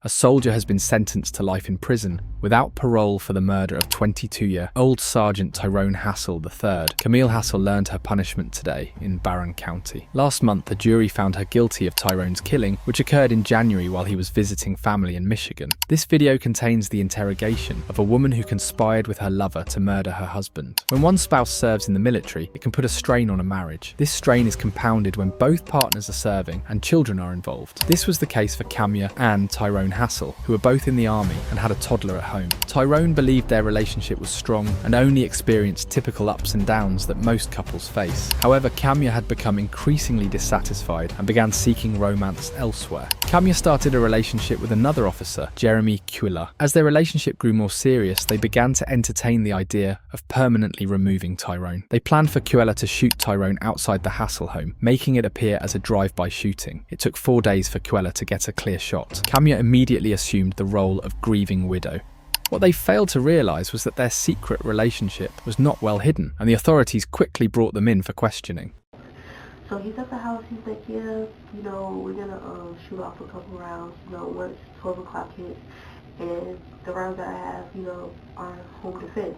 A soldier has been sentenced to life in prison without parole for the murder of 22-year-old Sergeant Tyrone Hassel III. Kamya Hassel learned her punishment today in Barron County. Last month, the jury found her guilty of Tyrone's killing, which occurred in January while he was visiting family in Michigan. This video contains the interrogation of a woman who conspired with her lover to murder her husband. When one spouse serves in the military, it can put a strain on a marriage. This strain is compounded when both partners are serving and children are involved. This was the case for Kamya and Tyrone Hassel, who were both in the army and had a toddler at home. Tyrone believed their relationship was strong and only experienced typical ups and downs that most couples face. However, Kamya had become increasingly dissatisfied and began seeking romance elsewhere. Kamya started a relationship with another officer, Jeremy Quiller. As their relationship grew more serious, they began to entertain the idea of permanently removing Tyrone. They planned for Quiller to shoot Tyrone outside the Hassel home, making it appear as a drive-by shooting. It took 4 days for Quiller to get a clear shot. Kamya immediately assumed the role of grieving widow. What they failed to realise was that their secret relationship was not well hidden, and the authorities quickly brought them in for questioning. So he's at the house, he's like, yeah, we're gonna shoot off a couple rounds, once 12 o'clock hits, and the rounds that I have, are home defense.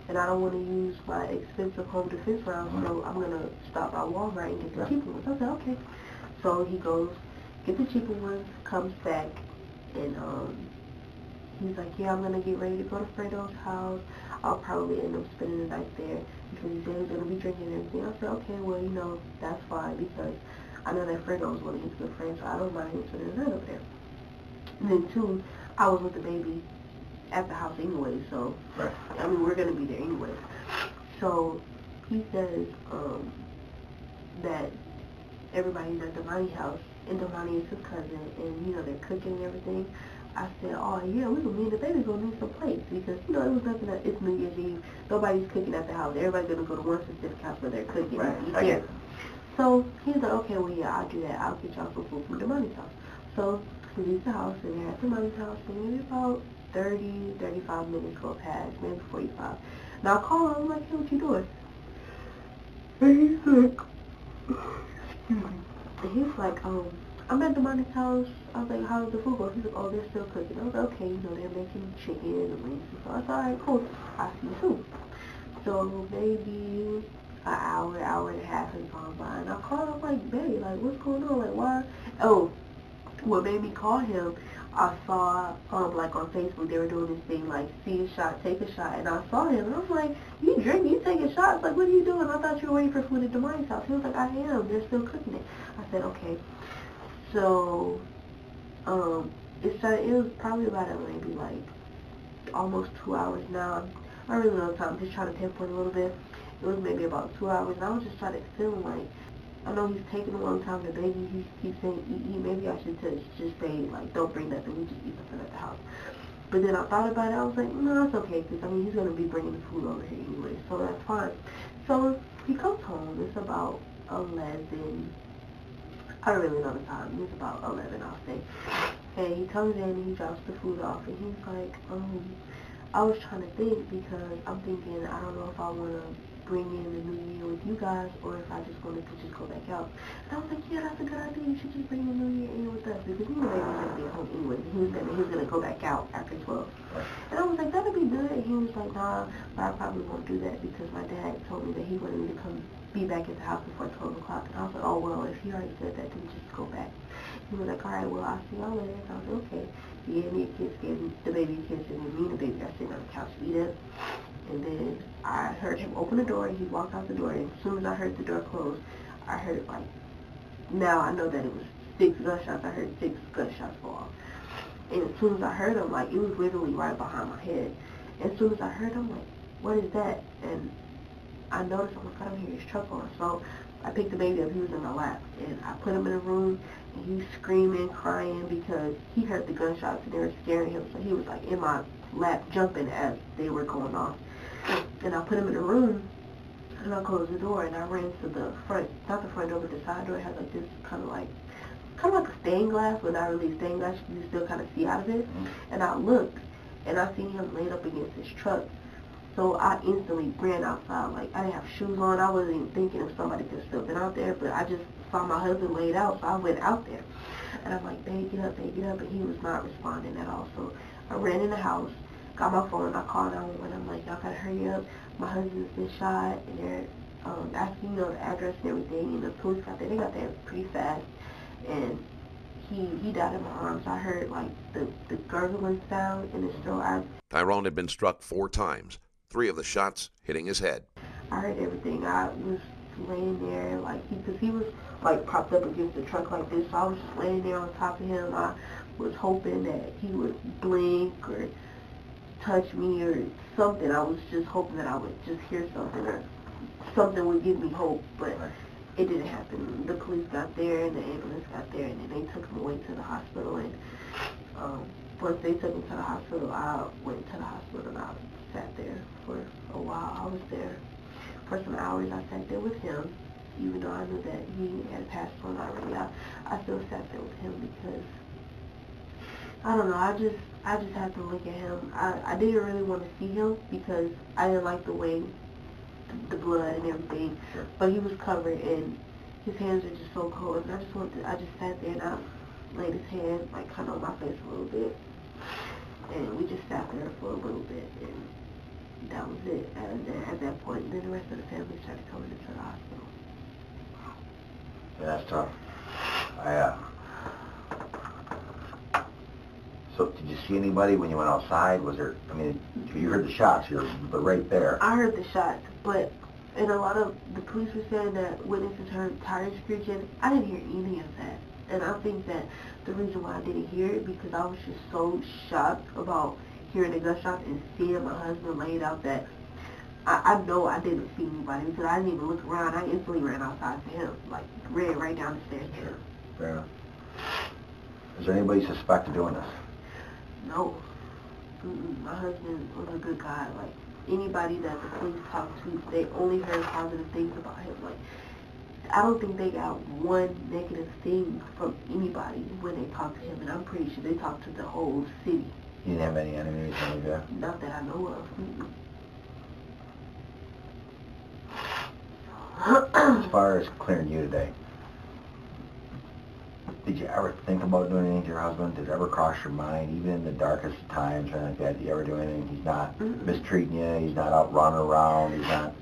And I don't want to use my expensive home defense rounds, so I'm gonna stop by Walmart and get the cheaper ones. I said, okay. So he goes, get the cheaper ones, comes back, and he's like, yeah, I'm gonna get ready to go to Fredo's house. I'll probably end up spending the night there because he said he's gonna be drinking and everything. I said, okay, well, that's fine because I know that Fredo is one of his good friends, so I don't mind him spending the night over there. And then two, I was with the baby at the house anyway, so we're gonna be there anyway. So he says that everybody's at Damani's house, and Damani is his cousin, and they're cooking and everything. I said, oh yeah, me and the baby gonna need some plates because it was nothing that it's New Year's Eve. Nobody's cooking at the house. Everybody's gonna go to one specific house where they're cooking. Right. So he's like, okay, well yeah, I'll do that. I'll get y'all some food from Damani's house. So he leaves the house and they're at Damani's house, and maybe about 35 minutes go past, maybe 45. Now I call him, I'm like, hey, what you doing? And he's like, excuse me. And he's like, I'm at Damani's house. I was like, how's the food going? He's like, oh, they're still cooking. I was like, okay, they're making chicken and wings. So I was like, alright, cool. I see you soon. So maybe an hour and a half has gone by. And I called him, like, babe, like, what's going on? Like, why? Oh, what made me call him, I saw, like, on Facebook, they were doing this thing, like, see a shot, take a shot. And I saw him, and I was like, you drinking, you taking shots? Like, what are you doing? I thought you were waiting for food at Damani's house. He was like, I am. They're still cooking it. I said, okay. So, it was probably about maybe like almost 2 hours now. I really don't know time. I'm just trying to pinpoint a little bit. It was maybe about 2 hours, and I was just trying to feel like, I know he's taking a long time. The baby, he keeps saying eat. Maybe I should just say like, don't bring nothing. We just eat something at the house. But then I thought about it. I was like, no, it's okay because he's gonna be bringing the food over here anyway, so that's fine. So he comes home. It's about 11. I don't really know the time. It's about 11, I'll say. And he comes in and he drops the food off, and he's like, I was trying to think because I'm thinking I don't know if I want to bring in the new year with you guys or if I just wanted to just go back out. And I was like, yeah, that's a good idea. You should just bring the new year in with us because baby was going to be at home anyway. He was going to go back out after 12. And I was like, that'd be good. And he was like, nah, but I probably won't do that because my dad told me that he wanted me to be back at the house before 12 o'clock. And I was like, oh, well, if he already said that, then just go back. He was like, all right, well, I'll see y'all later. And I was like, okay. He gave me a kiss, gave the baby a kiss, and then me and the baby got sitting on the couch eating. And then I heard him open the door, and he walked out the door. And as soon as I heard the door close, I heard, like, now I know that it was 6 gunshots. I heard 6 gunshots fall off. And as soon as I heard them, like, it was literally right behind my head. And as soon as I heard them, like, what is that? And I noticed, I'm like, I don't hear his truck on. So I picked the baby up. He was in my lap. And I put him in a room, and he was screaming, crying because he heard the gunshots, and they were scaring him. So he was, like, in my lap jumping as they were going off. And I put him in a room, and I closed the door, and I ran to the front, not the front door, but the side door. It had, like, this kind of like a stained glass, but not really stained glass. You can still kind of see out of it. And I looked, and I seen him laid up against his truck. So I instantly ran outside. Like, I didn't have shoes on. I wasn't even thinking if somebody could have still been out there, but I just saw my husband laid out, so I went out there. And I'm like, babe, get up, and he was not responding at all. So I ran in the house, got my phone, I called 911. I'm like, y'all gotta hurry up. My husband's been shot, and they're asking, the address and everything. And the police got there. They got there pretty fast, and he died in my arms. I heard like the gurgling sound in his throat. Tyrone had been struck 4 times, 3 of the shots hitting his head. I heard everything. I was laying there like because he was like propped up against the truck like this. So I was just laying there on top of him. I was hoping that he would blink or touch me or something. I was just hoping that I would just hear something or something would give me hope, but it didn't happen. The police got there and the ambulance got there, and then they took him away to the hospital. And once they took me to the hospital, I went to the hospital and I sat there for a while. I was there for some hours. I sat there with him, even though I knew that he had passed on already. I still sat there with him because I don't know. I just had to look at him. I didn't really want to see him because I didn't like the way the blood and everything, but he was covered and his hands were just so cold. And I just sat there and I laid his hand like kind of on my face a little bit, and we just sat there for a little bit, and that was it. And then at that point, then the rest of the family started coming into the hospital. Yeah, that's tough. So did you see anybody when you went outside? Was there, I mean, you heard the shots, you're right there. I heard the shots, but and a lot of the police were saying that witnesses heard tires screeching. I didn't hear any of that. And I think that the reason why I didn't hear it because I was just so shocked about hearing the gunshots and seeing my husband laid out that I know I didn't see anybody because I didn't even look around. I instantly ran outside to him, like ran right down the stairs to him. Fair enough. Is there anybody suspected doing this? No. My husband was a good guy. Like, anybody that the police talked to, they only heard positive things about him. Like, I don't think they got one negative thing from anybody when they talked to him, and I'm pretty sure they talked to the whole city. You didn't have any enemies or anything like that? Not that I know of. As far as clearing you today, did you ever think about doing anything to your husband? Did it ever cross your mind, even in the darkest of times or anything like that? Did you ever do anything? He's not mistreating you, he's not out running around, he's not...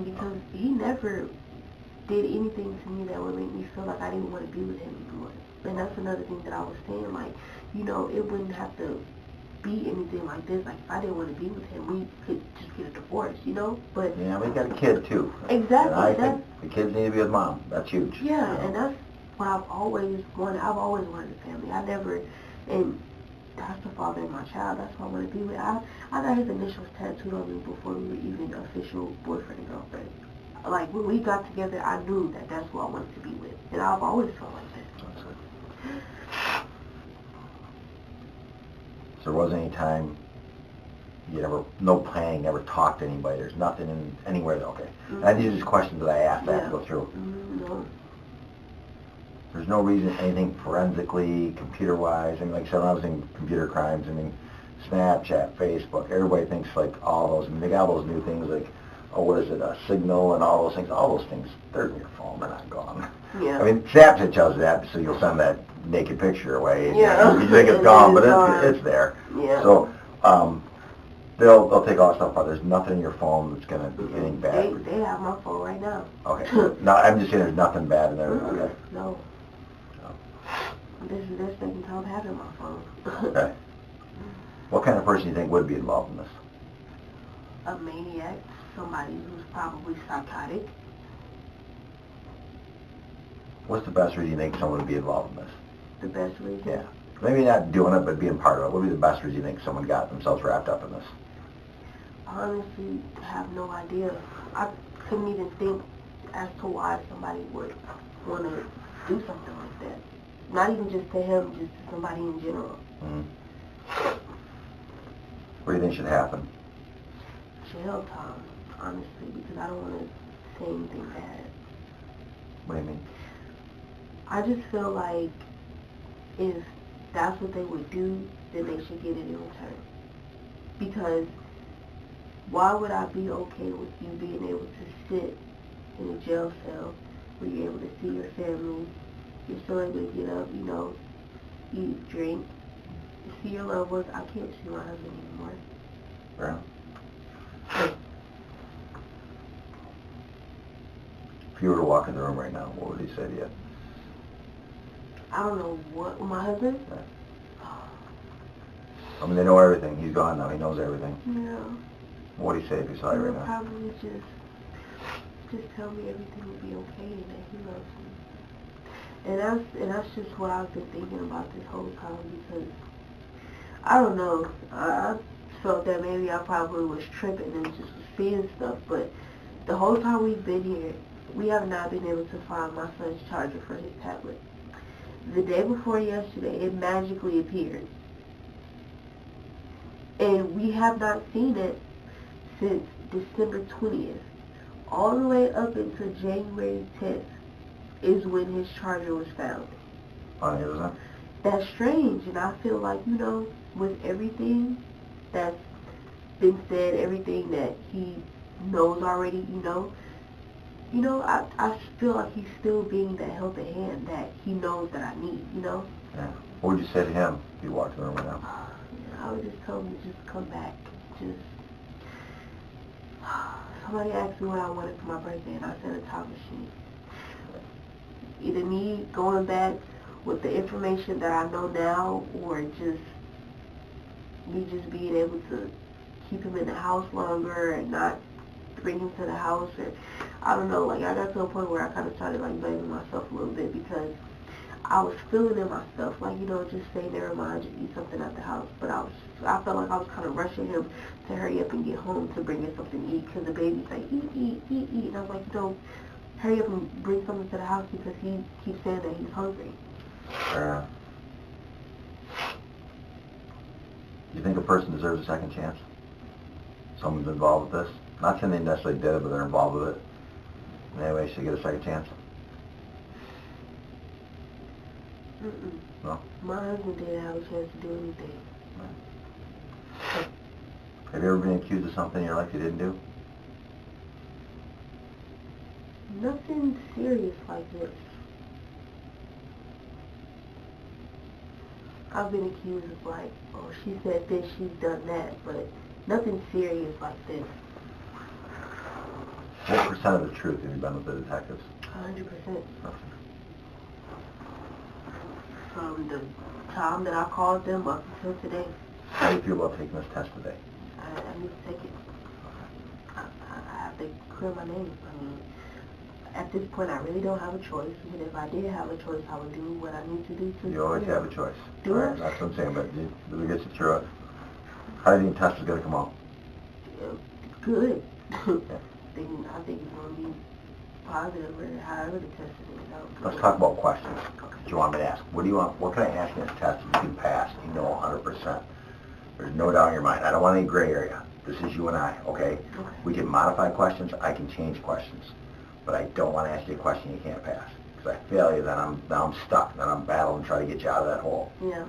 Because he never did anything to me that would make me feel like I didn't want to be with him anymore. And that's another thing that I was saying, like, you know, it wouldn't have to be anything like this. Like, if I didn't want to be with him, we could just get a divorce, you know? But yeah, we got a kid, too. Exactly. And I think the kids need to be with mom. That's huge. Yeah, you know? And that's what I've always wanted. I've always wanted a family. I never, and that's the father of my child. That's what I want to be with. I got his initials tattooed on me before we were even official boyfriend and girlfriend. Like, when we got together, I knew that that's who I wanted to be with. And I've always felt like that. That's it. So there wasn't any time you ever, no planning, never talked to anybody, there's nothing in anywhere, okay. And these are just questions that I asked I have to go through. No. There's no reason, anything forensically, computer-wise, I mean, like I said, when I was in computer crimes, I mean, Snapchat, Facebook, everybody thinks like all those, I mean, they got all those new things like, oh, what is it, a Signal and all those things, they're in your phone, they're not gone. Yeah. I mean, Snapchat tells you that, so you'll send that naked picture away, and yeah. you think it's gone, but it's there. Yeah. So, they'll take all that stuff out. There's nothing in your phone that's going to be anything bad. They have my phone right now. Okay. No, I'm just saying there's nothing bad in there. Okay. No. This is their second time having my phone. Okay. What kind of person do you think would be involved in this? A maniac, somebody who's probably psychotic. What's the best reason you think someone would be involved in this? The best reason? Yeah. Maybe not doing it, but being part of it. What would be the best reason you think someone got themselves wrapped up in this? I honestly have no idea. I couldn't even think as to why somebody would want to do something like that. Not even just to him, just to somebody in general. What do you think should happen? Jail time, honestly, because I don't want to say anything bad. What do you mean? I just feel like if that's what they would do, then they should get it in return. Because why would I be okay with you being able to sit in a jail cell where you're able to see your family, you're still able to get up, you know, eat, drink, see your loved ones. I can't see my husband anymore. Yeah. If you were to walk in the room right now, what would he say to you? I don't know what, my husband? Yeah. I mean, they know everything. He's gone now. He knows everything. Yeah. What would he say if he saw you right now? Probably just tell me everything will be okay and that he loves me. And that's just what I've been thinking about this whole time, because I don't know. I felt that maybe I probably was tripping and just seeing stuff, but the whole time we've been here, we have not been able to find my son's charger for his tablet. The day before yesterday, it magically appeared. And we have not seen it since December 20th. All the way up until January 10th is when his charger was found. Funny, isn't it? That's strange, and I feel like, you know, with everything that's been said, everything that he knows already, I feel like he's still being that helping hand that he knows that I need, Yeah. What would you say to him if you walked in the room right now? I would just tell him to just come back. Somebody asked me what I wanted for my birthday, and I said a time machine. Either me going back with the information that I know now, or just me just being able to keep him in the house longer and not bring him to the house. Or I don't know, like I got to a point where I kind of started like blaming myself a little bit, because I was feeling in myself, like, just say never mind, just eat something at the house. But I felt like I was kind of rushing him to hurry up and get home to bring him something to eat, because the baby's like, eat. And I was like, hurry up and bring something to the house, because he keeps saying that he's hungry. You think a person deserves a second chance? Someone's involved with this? Not saying they necessarily did it, but they're involved with it. In any way, should get a second chance? No? My husband didn't have a chance to do anything. No. Have you ever been accused of something in your life you didn't do? Nothing serious like this. I've been accused of like, oh, she said this, she's done that, but nothing serious like this. What percent of the truth have you been with the detectives? 100%. Okay. From the time that I called them up until today. How do you feel about taking this test today? I need to take it. I have to clear my name. I mean, at this point, I really don't have a choice. But if I did have a choice, I would do what I need to do to... You always have a choice. Do right? I? That's what I'm saying, but do we get you through it? How do you think the test is going to come out? Good. I think it's going to be positive, or however the test is out. Let's talk about questions that you want me to ask. What do you want? What can I ask in this test that you can pass? You know 100%. There's no doubt in your mind. I don't want any gray area. This is you and I, okay? We can modify questions. I can change questions. But I don't want to ask you a question you can't pass. Because I fail you, then I'm stuck. Then I'm battling trying to get you out of that hole. Yeah.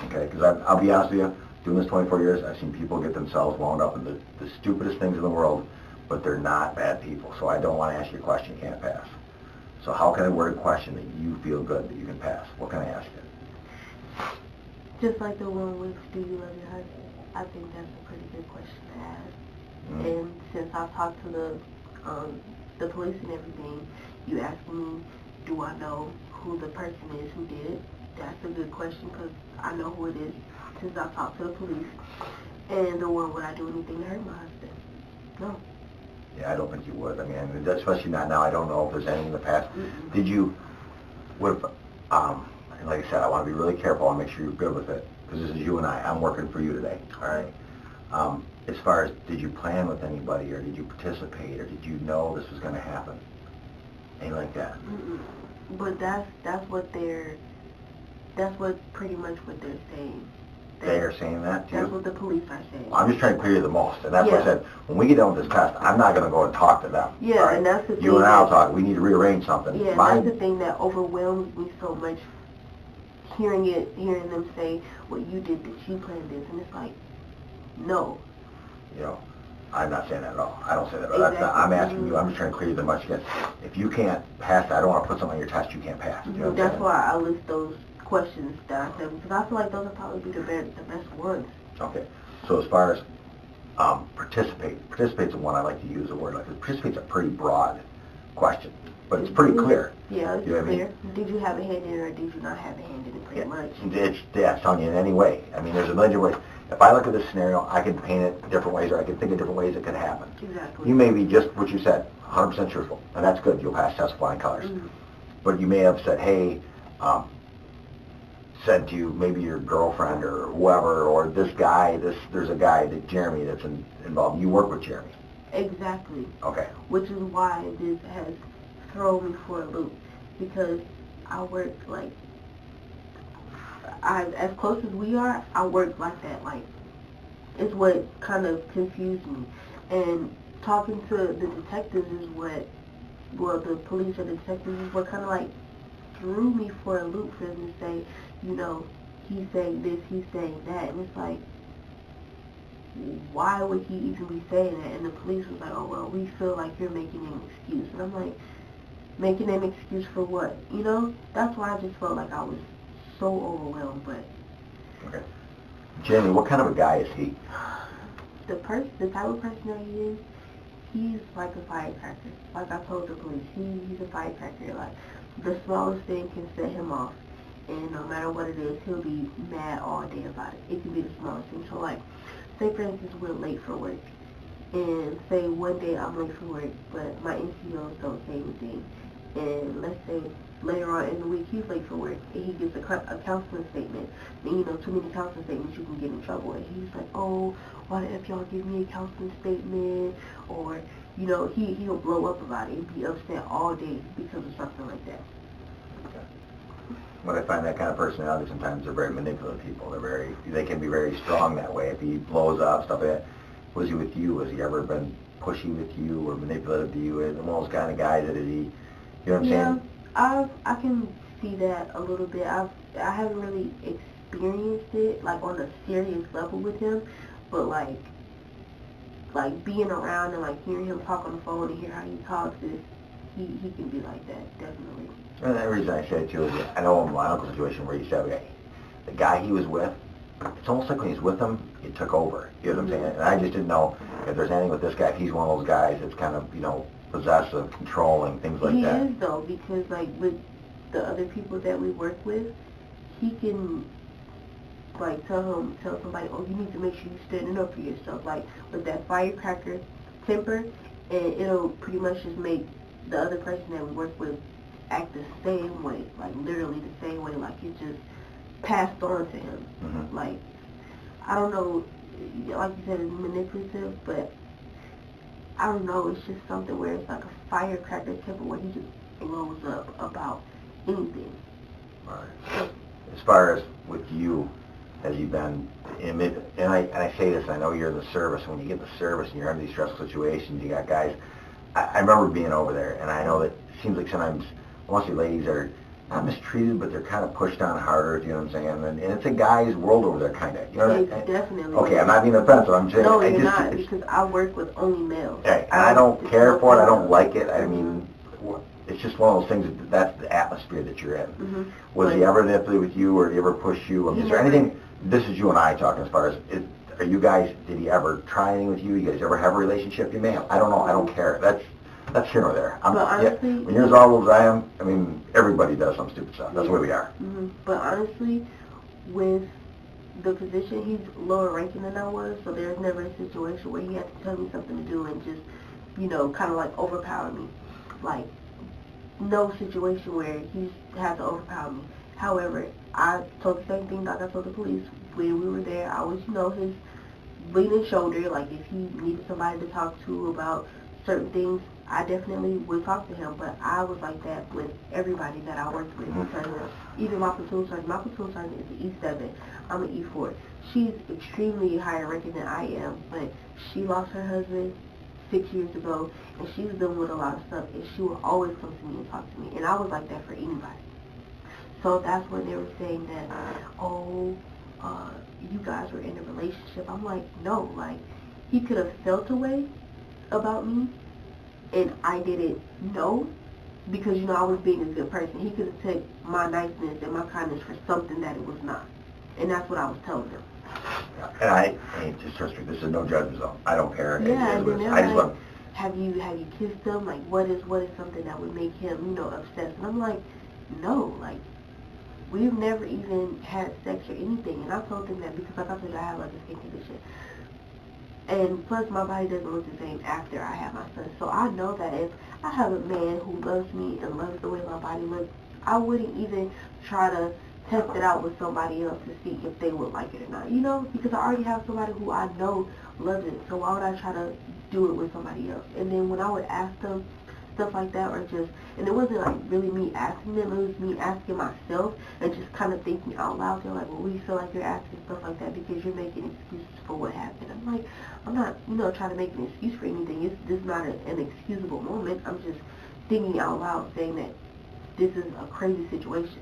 Okay? Because I'll be honest with you, doing this 24 years, I've seen people get themselves wound up in the stupidest things in the world, but they're not bad people. So I don't want to ask you a question you can't pass. So how can I word a question that you feel good that you can pass? What can I ask you? Just like the one with, do you love your husband? I think that's a pretty good question to ask. Mm-hmm. And since I've talked to the police and everything, you asked me, do I know who the person is who did it? That's a good question, because I know who it is since I've talked to the police. And the one, would I do anything to hurt my husband? No. Yeah, I don't think you would. I mean, especially not now. I don't know if there's any in the past. Mm-hmm. Did you, and like I said, I want to be really careful. I want to make sure you're good with it, because this is you and I. I'm working for you today, all right? As far as, did you plan with anybody, or did you participate, or did you know this was going to happen? Anything like that? Mm-mm. But that's pretty much what they're saying. They are saying that too? That's what the police are saying. Well, I'm just trying to clear you the most, and that's why I said, when we get done with this test, I'm not going to go and talk to them. Yeah, right? And that's the thing. You and I will talk. We need to rearrange something. Yeah, that's the thing that overwhelms me so much, hearing them say, well, you did this, you planned this, and it's like, no. You know, I'm not saying that at all. I don't say that at all. Exactly. I'm asking you, I'm just trying to clear you the much again. If you can't pass that, I don't want to put something on your test you can't pass. You know that's why I list those questions that I said, because I feel like those would probably be the best ones. Okay. So as far as participate's the one I like to use the word, like, participate's a pretty broad question, but it's pretty clear. Yeah, it's You know what I clear. mean? Did you have a hand in it or did you not have a hand in it, pretty much? It's telling you in any way. I mean, there's a million ways. If I look at this scenario, I can paint it different ways, or I can think of different ways it could happen. Exactly. You may be just what you said, 100% truthful, and that's good. You'll pass test flying colors. Mm-hmm. But you may have said, hey, said to you, maybe your girlfriend or whoever, or this guy, there's a guy, that Jeremy, that's involved. You work with Jeremy. Exactly. Okay. Which is why this has thrown me for a loop, because I work like, as close as we are, I work like that. Like, it's what kind of confused me. And talking to the detectives is what, well, the police or the detectives is what kind of like threw me for a loop, for them to say, you know, he's saying this, he's saying that, and it's like, why would he even be saying that? And the police was like, oh, well, we feel like you're making an excuse. And I'm like, making an excuse for what? You know? That's why I just felt like I was so overwhelmed. But Okay. Jeremy, what kind of a guy is he? the type of person that he is, he's like a firecracker. Like I told the police, he's a firecracker. Like, the smallest thing can set him off. And no matter what it is, he'll be mad all day about it. It can be the smallest thing. So, like, say for instance, we're late for work. And say one day I'm late for work, but my NCOs don't say anything. And let's say later on in the week he's late for work, and he gives a counseling statement. And you know, too many counseling statements, you can get in trouble. And he's like, oh, why the F y'all give me a counseling statement? Or, you know, he'll blow up about it and be upset all day because of something like that. When I find that kind of personality, sometimes they're very manipulative people. They can be very strong that way. If he blows up, stuff like that. Was he with you? Has he ever been pushy with you or manipulative to you? One of those kind of guys that is he, you know what I'm saying? Yeah, I can see that a little bit. I haven't really experienced it like on a serious level with him, but like being around and like hearing him talk on the phone and hear how he talks, he can be like that, definitely. And the reason I say it too is I know in my uncle's situation where he said, okay, the guy he was with, it's almost like when he's with him, it took over. You know what I'm saying? And I just didn't know if there's anything with this guy, if he's one of those guys that's kind of, you know, possessive, controlling, things like that. He is, though, because like with the other people that we work with, he can like tell somebody, oh, you need to make sure you're standing up for yourself. Like with that firecracker temper, and it'll pretty much just make the other person that we work with act the same way, like literally the same way, like it just passed on to him. Mm-hmm. Like, I don't know, like you said, it's manipulative, but I don't know, it's just something where it's like a firecracker temper where he just blows up about anything. All right. As far as with you, has he been, and I say this, I know you're in the service, when you get in the service and you're in these stressful situations, you got guys, I remember being over there, and I know that it seems like sometimes, mostly ladies are not mistreated, but they're kind of pushed on harder, you know what I'm saying? And it's a guy's world over there, kind of. You know It's definitely. Okay, I'm not being offensive, I'm saying. No, you're not, because I work with only males. Hey, and I don't care for it, I don't like it, I mean, it's just one of those things, that's the atmosphere that you're in. Mm-hmm. Was he ever manipulative with you, or did he ever push you? I mean, is there anything, this is you and I talking as far as, are you guys, did he ever try anything with you? You guys ever have a relationship? You may have. I don't know, I don't care. That's here or there. But honestly, when you're as old as I am, I mean, everybody does some stupid stuff. That's the way we are. Mm-hmm. But honestly, with the position, he's lower ranking than I was, so there's never a situation where he had to tell me something to do and just, you know, kind of like overpower me. Like, no situation where he's had to overpower me. However, I told the same thing like I told the police when we were there. I was, you know, his leaning shoulder. Like, if he needed somebody to talk to about certain things, I definitely would talk to him. But I was like that with everybody that I worked with. Because even my platoon sergeant is an E7. I'm an E4. She's extremely higher ranking than I am, but she lost her husband 6 years ago, and she was dealing with a lot of stuff, and she would always come to me and talk to me, and I was like that for anybody. So that's when they were saying that, oh, you guys were in a relationship. I'm like, no, like, he could have felt a way about me, and I didn't know, because, you know, I was being a good person. He could have taken my niceness and my kindness for something that it was not. And that's what I was telling him. And I just trust me, this is no judgment zone. I don't care. Yeah, and then they're I just like, want. have you kissed him? Like, what is something that would make him, you know, upset? And I'm like, no, like, we've never even had sex or anything. And I told him that because, like I said, I have like a skin condition. And plus, my body doesn't look the same after I have my son. So I know that if I have a man who loves me and loves the way my body looks, I wouldn't even try to test it out with somebody else to see if they would like it or not. You know, because I already have somebody who I know loves it. So why would I try to do it with somebody else? And then when I would ask them stuff like that, or just, and it wasn't like really me asking them, it was me asking myself and just kind of thinking out loud. They're like, well, we feel like you're asking stuff like that because you're making excuses for what happened. I'm like, I'm not, you know, trying to make an excuse for anything. This is not an excusable moment. I'm just thinking out loud, saying that this is a crazy situation.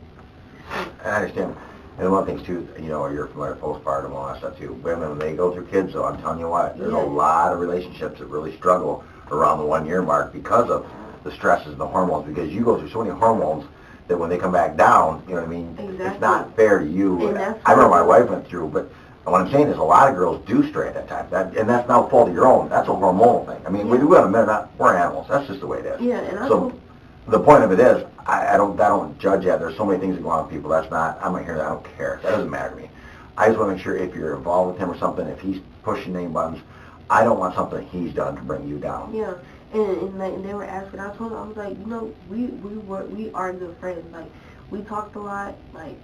I understand. And one of the things too, you know, you're familiar with postpartum and all that stuff too. Women, when they go through kids, though, I'm telling you what, there's a lot of relationships that really struggle around the 1 year mark because of the stresses and the hormones. Because you go through so many hormones that when they come back down, you know what I mean? Exactly. It's not fair to you. And I remember my wife went through, but what I'm saying is a lot of girls do stray at that time. And that's not a fault of your own. That's a hormonal thing. I mean, we do admit we're animals. That's just the way it is. Yeah, and so the point of it is, I don't judge that. There's so many things that go on with people. I'm not hearing that. I don't care. That doesn't matter to me. I just want to make sure if you're involved with him or something, if he's pushing any buttons, I don't want something he's done to bring you down. Yeah, and they were asking. I told them, I was like, you know, we are good friends. Like, we talked a lot, like,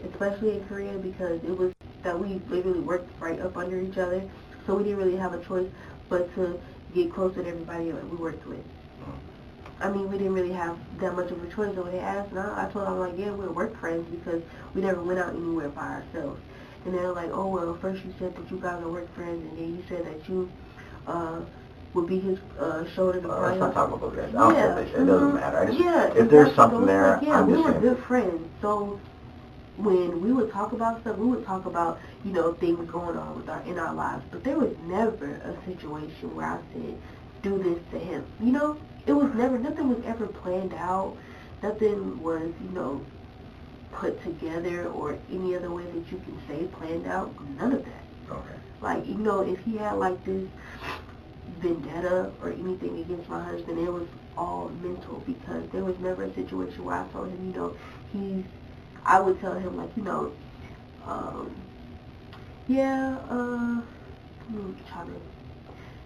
especially in Korea, because it was that we literally worked right up under each other, so we didn't really have a choice but to get closer to everybody that we worked with. I mean, we didn't really have that much of a choice. So when they asked, and I told them, like, yeah, we're work friends because we never went out anywhere by ourselves. And they're like, oh, well, first you said that you guys are work friends, and then you said that you would be his shoulder to cry. Let's not talk about those guys. I don't care what they say. It doesn't matter. If there's something there, like, I'm we just were saying. good friends. So when we would talk about stuff, we would talk about, you know, things going on in our lives. But there was never a situation where I said, do this to him. You know? It was never, nothing was ever planned out. Nothing was, you know, put together or any other way that you can say planned out. None of that. Okay. Like, you know, if he had like this vendetta or anything against my husband, it was all mental, because there was never a situation where I told him, you know, I would tell him, like, you know,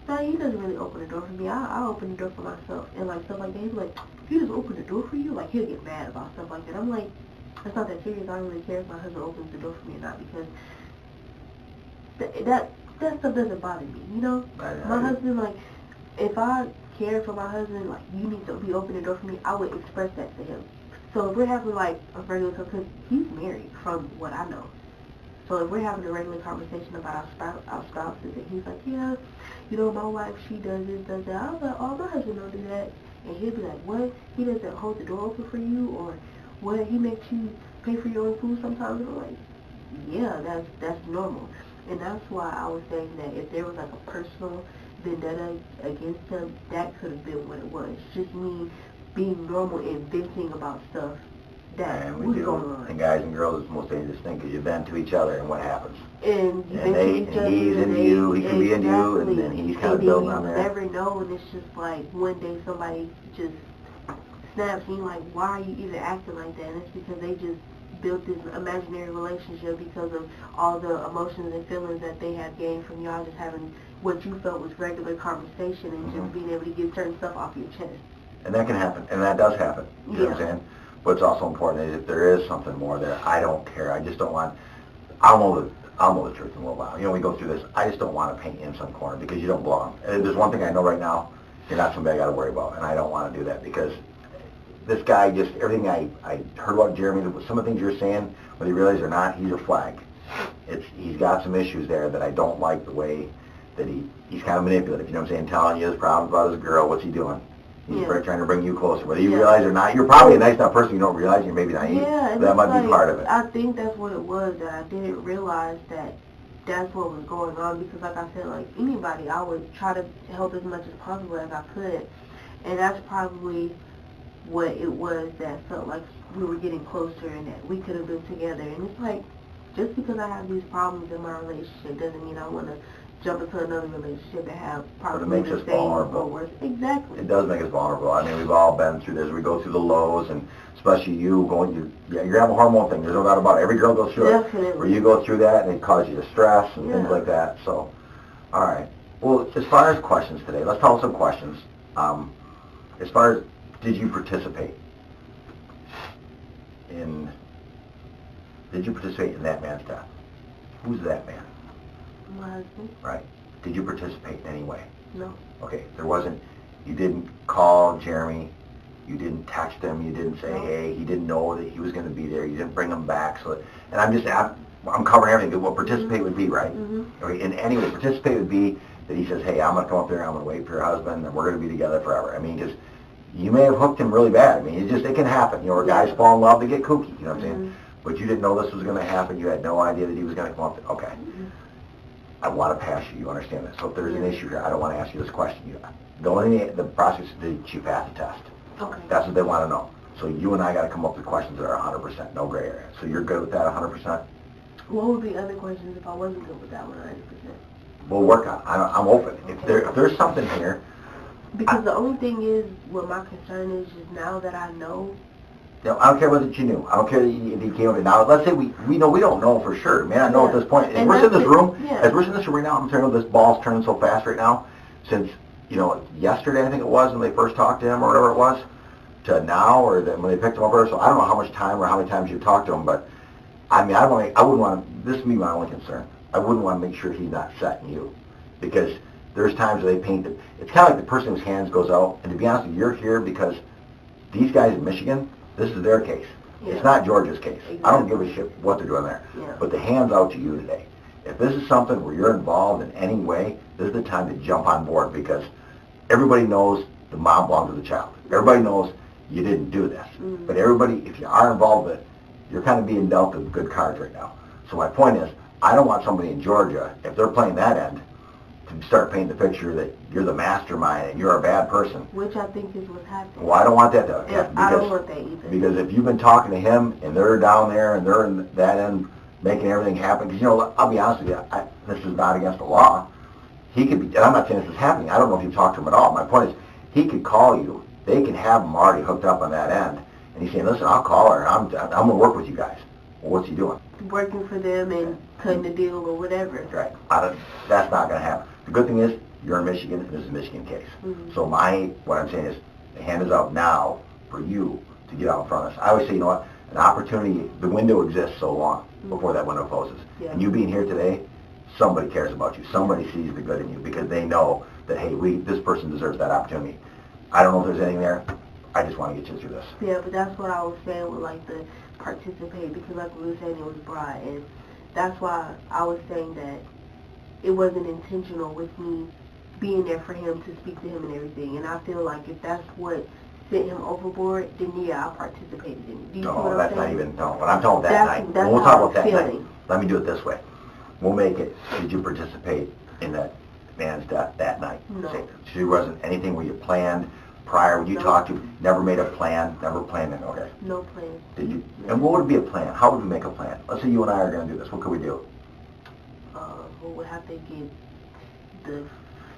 no, he doesn't really open the door for me. I open the door for myself. And, like, stuff like that. He's like, he just opened the door for you? Like, he'll get mad about stuff like that. I'm like, it's not that serious. I don't really care if my husband opens the door for me or not, because that stuff doesn't bother me, you know? My husband, like, if I care for my husband, like, you need to be opening the door for me, I would express that to him. So if we're having, like, a regular, because he's married, from what I know. So if we're having a regular conversation about our spouses, and he's like, yeah, you know, my wife, she does this, does that. I was like, oh, my husband don't do that. And he'll be like, what? He doesn't hold the door open for you? Or what? He makes you pay for your own food sometimes? And I'm like, yeah, that's normal. And that's why I was saying that if there was like a personal vendetta against him, that could have been what it was. Just me being normal and venting about stuff that and we was do. going on. And guys and girls, it's the most dangerous thing, because you vent to each other, and what happens? And you and he's into you, he can be into you, and then he's kind of building on there. You never know, and it's just like one day somebody just snaps, and you're like, why are you even acting like that? And it's because they just built this imaginary relationship because of all the emotions and feelings that they had gained from y'all just having what you felt was regular conversation and just being able to get certain stuff off your chest. And that can happen, and that does happen. You know what I'm saying? But it's also important is if there is something more there, I don't care. I just don't want. I'll know the truth in a little while. You know, we go through this. I just don't want to paint you in some corner, because you don't belong. And there's one thing I know right now: you're not somebody I got to worry about, and I don't want to do that, because this guy, just everything I heard about Jeremy, some of the things you're saying, whether you realize it or not, he's a flag. He's got some issues there that I don't like, the way that he's kind of manipulative. You know what I'm saying? Telling you his problems about his girl. What's he doing? He's trying to bring you closer. Whether you realize it or not, you're probably a nice enough person, you don't realize you're maybe naive. Yeah, that might be part of it. I think that's what it was, that I didn't realize that that's what was going on, because like I said, like anybody, I would try to help as much as possible as I could. And that's probably what it was that felt like we were getting closer and that we could have been together. And it's like, just because I have these problems in my relationship doesn't mean I want to jump into another relationship and have probably makes the us same vulnerable. or worse. Exactly. It does make us vulnerable. I mean, we've all been through this. We go through the lows, and especially you're having a hormone thing. There's no doubt about it. Every girl goes through Definitely. it. Where you go through that, and it causes you stress and things like that. So, all right. Well, as far as questions today, let's tell some questions. As far as, did you participate in that man's death? Who's that man? My husband. Right. Did you participate in any way? No. Okay, you didn't call Jeremy, you didn't text him, you didn't say, hey, he didn't know that he was going to be there, you didn't bring him back, and I'm covering everything. What participate would be, right? Okay, and anyway, participate would be that he says, hey, I'm going to come up there, I'm going to wait for your husband, and we're going to be together forever. I mean, because you may have hooked him really bad. I mean, it can happen. You know, where guys fall in love, they get kooky, you know what I'm saying? But you didn't know this was going to happen, you had no idea that he was going to come up there. Okay. I want to pass you understand that. So if there's an issue here, I don't want to ask you this question. The prosecutor said, did you pass the test? Okay. That's what they want to know. So you and I got to come up with questions that are 100%, no gray area. So you're good with that 100%? What would be other questions if I wasn't good with that 100%? We'll work on it. I'm open. If there's something here. Because the only thing is, what my concern is now that I know. I don't care whether you knew. I don't care if he came up. Now, let's say we don't know for sure. Man, I know at this point. As we're in this room, right now, I'm telling you, this ball's turning so fast right now. Since, yesterday I think it was when they first talked to him or whatever it was, to now or when they picked him up. So I don't know how much time or how many times you talked to him, but I mean, I wouldn't want this to be my only concern. I wouldn't want to make sure he's not setting you, because there's times where they paint it. It's kind of like the person whose hands goes out, and to be honest with you, you're here because these guys in Michigan, this is their case. Yeah. It's not Georgia's case. Exactly. I don't give a shit what they're doing there. Yeah. But the hand's out to you today. If this is something where you're involved in any way, this is the time to jump on board, because everybody knows the mom belongs to the child. Everybody knows you didn't do this. But everybody, if you are involved with it, you're kind of being dealt the good cards right now. So my point is, I don't want somebody in Georgia, if they're playing that end, to start painting the picture that you're the mastermind and you're a bad person. Which I think is what's happening. Well, I don't want that to happen. I don't want that either. Because if you've been talking to him and they're down there and they're in that end making everything happen, because, I'll be honest with you, this is not against the law. He could be, and I'm not saying this is happening, I don't know if you talked to him at all. My point is, he could call you, they can have him already hooked up on that end, and he's saying, listen, I'll call her, I'm going to work with you guys. Well, what's he doing? Working for them and cutting the deal or whatever. Right. That's not going to happen. The good thing is, you're in Michigan, and this is a Michigan case. So what I'm saying is, the hand is out now for you to get out in front of us. I always say, an opportunity, the window exists so long before that window closes. Yeah. And you being here today, somebody cares about you. Somebody sees the good in you because they know that, hey, this person deserves that opportunity. I don't know if there's anything there. I just want to get you through this. Yeah, but that's what I was saying with, the participate, because like we were saying, it was Bride, and that's why I was saying that it wasn't intentional with me being there for him to speak to him and everything. And I feel like if that's what sent him overboard, then yeah, I participated in it. Do you see what I'm saying? But I'm talking that night. That's we'll talk about that feeling. night. Let me do it this way. We'll make it, did you participate in that man's death that night? No. So there wasn't anything where you planned prior, when you talked to, never made a plan, never planned it, okay? No plan. Did you? No. And what would be a plan? How would we make a plan? Let's say you and I are going to do this. What could we do? We would have to get the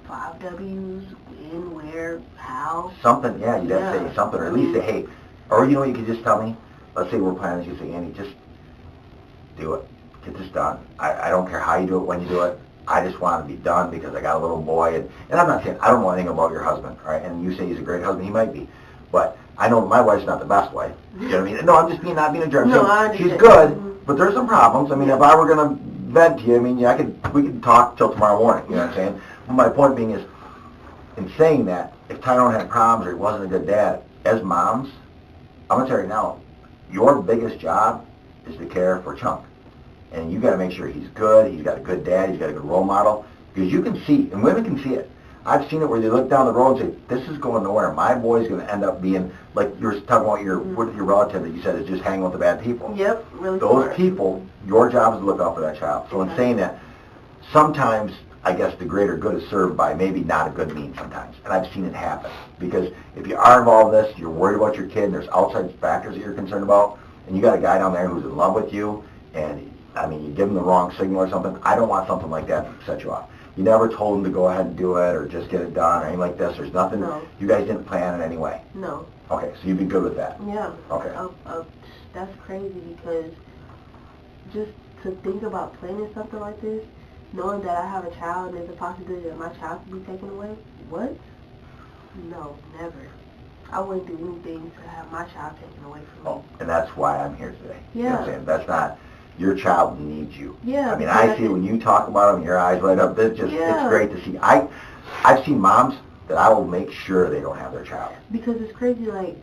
5 W's, when, where, how. Something, yeah, you'd have to say something, or at least say, hey, or you could just tell me, let's say we're planning, you say, Andy, just do it. Get this done. I don't care how you do it, when you do it. I just want to be done because I got a little boy, and I'm not saying, I don't know anything about your husband, all right? And you say he's a great husband, he might be. But I know my wife's not the best wife. You know what I mean? No, I'm just not being a jerk. No, I she's good, but there's some problems. I mean, if I were going to vent to you, I mean, we could talk till tomorrow morning, you know what I'm saying? But my point being is, in saying that, if Tyrone had problems or he wasn't a good dad, as moms, I'm going to tell you now, your biggest job is to care for Chunk. And you got to make sure he's good, he's got a good dad, he's got a good role model, because you can see, and women can see it. I've seen it where they look down the road and say, this is going nowhere. My boy's going to end up being, like you were talking about your relative that you said is just hanging with the bad people. Yep, really. Those people, your job is to look out for that child. So in saying that, sometimes I guess the greater good is served by maybe not a good means sometimes. And I've seen it happen. Because if you are involved in this, you're worried about your kid, and there's outside factors that you're concerned about, and you got a guy down there who's in love with you, and, I mean, you give him the wrong signal or something, I don't want something like that to set you off. You never told him to go ahead and do it, or just get it done, or anything like this. There's nothing, No. you guys didn't plan in any way. No. Okay, so you'd be good with that? Yeah. Okay. That's crazy, because just to think about planning something like this, knowing that I have a child and there's a possibility that my child could be taken away, what? No, never. I wouldn't do anything to have my child taken away from me. Oh, and that's why I'm here today. Yeah. You know what I'm saying? That's not, your child needs you. Yeah. I mean, I see when you talk about them, your eyes light up. It's just, Yeah. it's great to see. I've seen moms that I will make sure they don't have their child. Because it's crazy, like,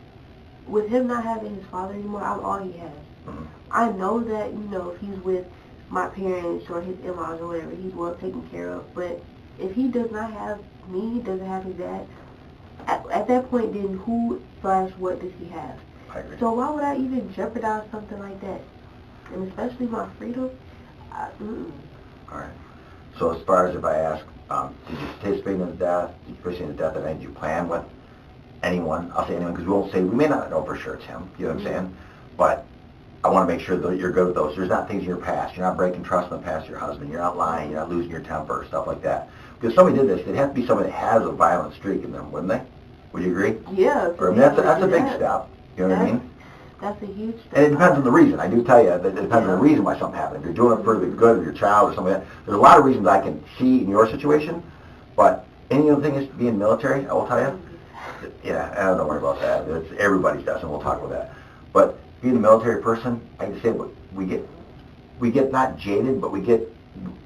with him not having his father anymore, I'm all he has. Mm-hmm. I know that, you know, if he's with my parents or his in-laws or whatever, he's well taken care of. But if he does not have me, he doesn't have his dad, at that point, then who/what does he have? I agree. So why would I even jeopardize something like that? And especially my freedom? All right. So as far as if I ask, did you participate in his death? Did you participate in his death event? Did you plan with anyone? I'll say anyone because we won't say, we may not know for sure it's him. You know what I'm saying? But I want to make sure that you're good with those. There's not things in your past. You're not breaking trust in the past of your husband. You're not lying. You're not losing your temper, stuff like that. Because if somebody did this, they'd have to be somebody that has a violent streak in them, wouldn't they? Would you agree? Yeah. Or, I mean, that's a big step. You know what I mean? That's a huge step. And it depends on the reason. I do tell you that it depends on the reason why something happened. If you're doing it for the good of your child or something like that, there's a lot of reasons I can see in your situation, but any other thing is being military, I will tell you. Yeah, don't worry about that. It's everybody's does, and we'll talk about that. But being a military person, I just say we get not jaded, but we get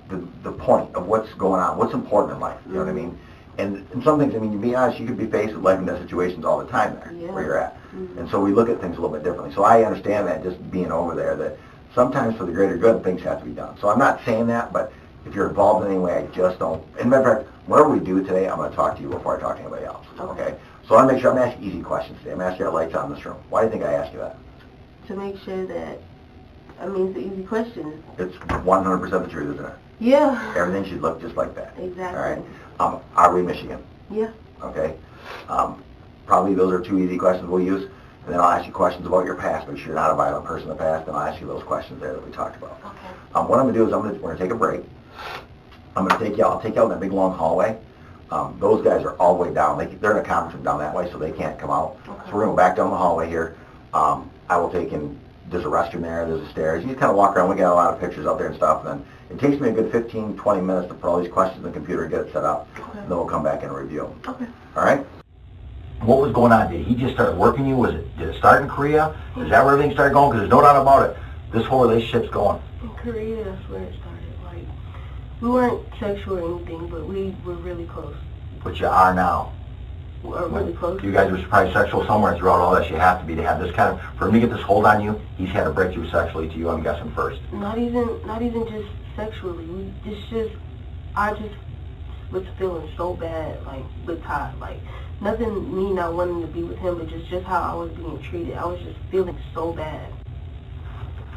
the point of what's going on, what's important in life. You know what I mean? And some things, I mean, to be honest, you could be faced with life and death situations all the time there, where you're at. And so we look at things a little bit differently. So I understand that, just being over there, that sometimes for the greater good, things have to be done. So I'm not saying that, but if you're involved in any way, I just don't. And matter of fact, whatever we do today, I'm going to talk to you before I talk to anybody else. Okay? So I want to make sure I'm asking easy questions today. I'm asking our lights on in this room. Why do you think I asked you that? To make sure that, I mean, it's an easy question. It's 100% the truth, isn't it? Yeah. Everything should look just like that. Exactly. All right. Are we Michigan? Yeah. Okay. Probably those are two easy questions we'll use. And then I'll ask you questions about your past. Make sure you're not a violent person in the past, and I'll ask you those questions there that we talked about. Okay. What I'm going to do is we're going to take a break. I'll take you out in that big long hallway. Those guys are all the way down. They're in a conference room down that way, so they can't come out. Okay. So we're going to go back down the hallway here. I will take in, there's a restroom there, there's a stairs. You just kind of walk around. We got a lot of pictures up there and stuff. And then it takes me a good 15, 20 minutes to put all these questions in the computer and get it set up. Okay. Then we'll come back and review them. Okay. All right? What was going on? Did he just start working you? Did it start in Korea? Is that where everything started going? Because there's no doubt about it. This whole relationship's going. In Korea, that's where it started. Like, we weren't sexual or anything, but we were really close. But you are now. We are really close. You guys were probably sexual somewhere throughout all this. You have to be to have this kind of, for him to get this hold on you, he's had to break through sexually to you, I'm guessing, first. Not even just sexually. I just was feeling so bad, like, with Todd. Like, nothing me not wanting to be with him, but just how I was being treated. I was just feeling so bad.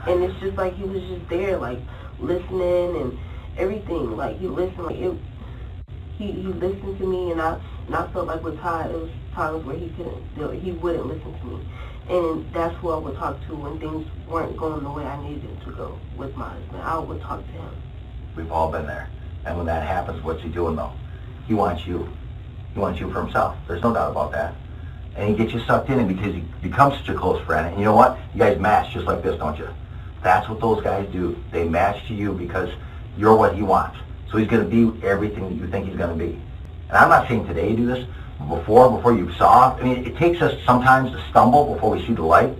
And it's just like he was just there, like, listening and everything. Like, he listened, like, he listened to me, and I felt like with Todd, it was times where he wouldn't listen to me. And that's who I would talk to when things weren't going the way I needed them to go with my husband. I would talk to him. We've all been there. And when that happens, what's he doing though? He wants you. He wants you for himself. There's no doubt about that. And he gets you sucked in because he becomes such a close friend. And you know what? You guys match just like this, don't you? That's what those guys do. They match to you because you're what he wants. So he's going to be everything that you think he's going to be. And I'm not saying today you do this. Before you saw, I mean, it takes us sometimes to stumble before we see the light.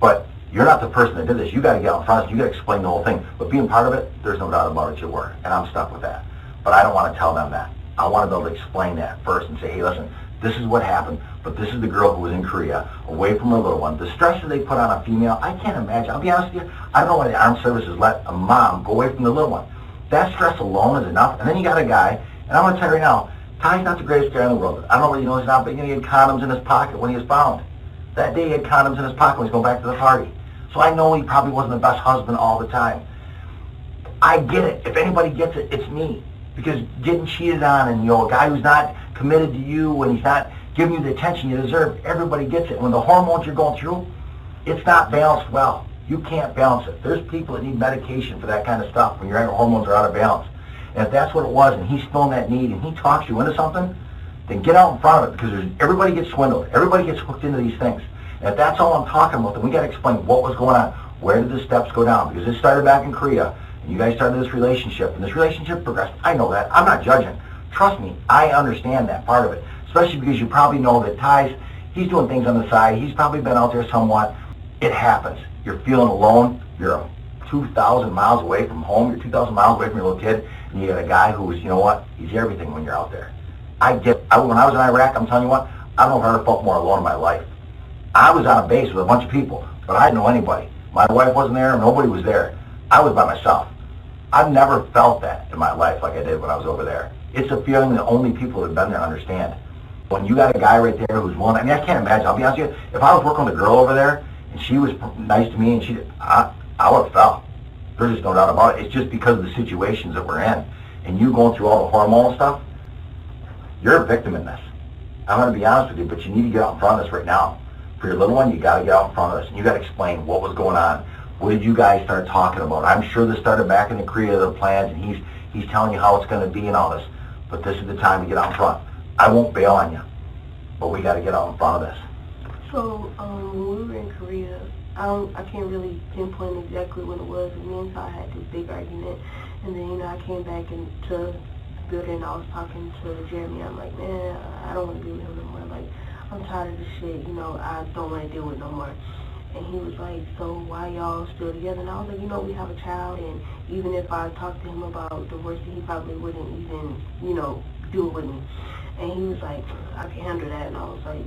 But you're not the person that did this. You got to get out in front of us. You got to explain the whole thing. But being part of it, there's no doubt about it, you were. And I'm stuck with that. But I don't want to tell them that. I want to be able to explain that first and say, hey, listen, this is what happened, but this is the girl who was in Korea, away from her little one. The stress that they put on a female, I can't imagine. I'll be honest with you, I don't know why the armed services let a mom go away from the little one. That stress alone is enough. And then you got a guy, and I'm going to tell you right now, Ty's not the greatest guy in the world. I don't know whether you know he's not, but he had condoms in his pocket when he was found. That day he had condoms in his pocket when he was going back to the party. So I know he probably wasn't the best husband all the time. I get it. If anybody gets it, it's me. Because getting cheated on and, a guy who's not committed to you and he's not giving you the attention you deserve, everybody gets it. When the hormones you're going through, it's not balanced well. You can't balance it. There's people that need medication for that kind of stuff when your hormones are out of balance. And if that's what it was and he's feeling that need and he talks you into something, then get out in front of it, because everybody gets swindled. Everybody gets hooked into these things. And if that's all I'm talking about, then we got to explain what was going on. Where did the steps go down? Because this started back in Korea, and you guys started this relationship, and this relationship progressed. I know that. I'm not judging. Trust me, I understand that part of it, especially because you probably know that Ty's, he's doing things on the side. He's probably been out there somewhat. It happens. You're feeling alone. You're 2,000 miles away from home. You're 2,000 miles away from your little kid, and you got a guy who's, you know what, he's everything when you're out there. When I was in Iraq, I'm telling you what, I don't know if I ever felt more alone in my life. I was on a base with a bunch of people, but I didn't know anybody. My wife wasn't there, nobody was there. I was by myself. I've never felt that in my life like I did when I was over there. It's a feeling that only people that have been there understand. When you got a guy right there who's willing, I can't imagine, I'll be honest with you, if I was working with a girl over there, and she was nice to me, and I would have felt. There's just no doubt about it. It's just because of the situations that we're in. And you going through all the hormonal stuff, you're a victim in this. I'm going to be honest with you, but you need to get out in front of this right now. For your little one, you got to get out in front of this, and you got to explain what was going on. What did you guys start talking about? I'm sure this started back in the Korea, the plans, and he's telling you how it's going to be and all this. But this is the time to get out in front. I won't bail on you, but we got to get out in front of this. So, when we were in Korea, I can't really pinpoint exactly when it was. Me and Ty had this big argument, and then, I came back into building. I was talking to Jeremy. I'm like, man, I don't want to be with him no more. Like, I'm tired of this shit. I don't want to deal with it no more. And he was like, so why y'all still together? And I was like, we have a child, and even if I talked to him about divorcing, he probably wouldn't even, do it with me. And he was like, I can handle that. And I was like,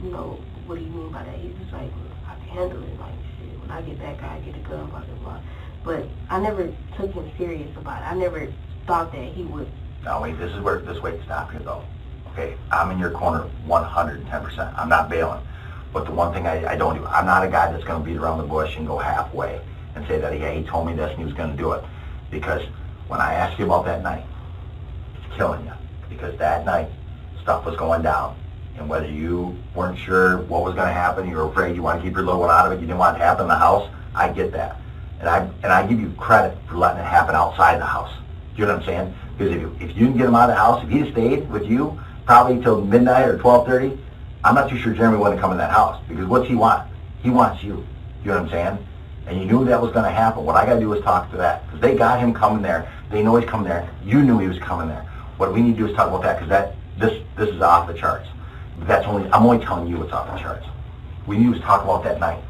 what do you mean by that? He was like, I can handle it. Like, shit, when I get back, I get a gun, blah, blah, blah. But I never took him serious about it. I never thought that he would. No, wait, this is where to stop here, though. Okay, I'm in your corner 110%. I'm not bailing. But the one thing I don't do, I'm not a guy that's going to beat around the bush and go halfway and say that, yeah, he told me this and he was going to do it. Because when I asked you about that night, it's killing you. Because that night, stuff was going down. And whether you weren't sure what was going to happen, you were afraid, you want to keep your little one out of it, you didn't want it to happen in the house, I get that. And I give you credit for letting it happen outside the house. Do you know what I'm saying? Because if you didn't get him out of the house, if he had stayed with you probably till midnight or 12:30, I'm not too sure Jeremy wouldn't come in that house. Because what's he want? He wants you. You know what I'm saying? And you knew that was going to happen. What I got to do is talk to that. Because they got him coming there. They know he's coming there. You knew he was coming there. What we need to do is talk about that, because this is off the charts. I'm only telling you what's off the charts. We need to talk about that night.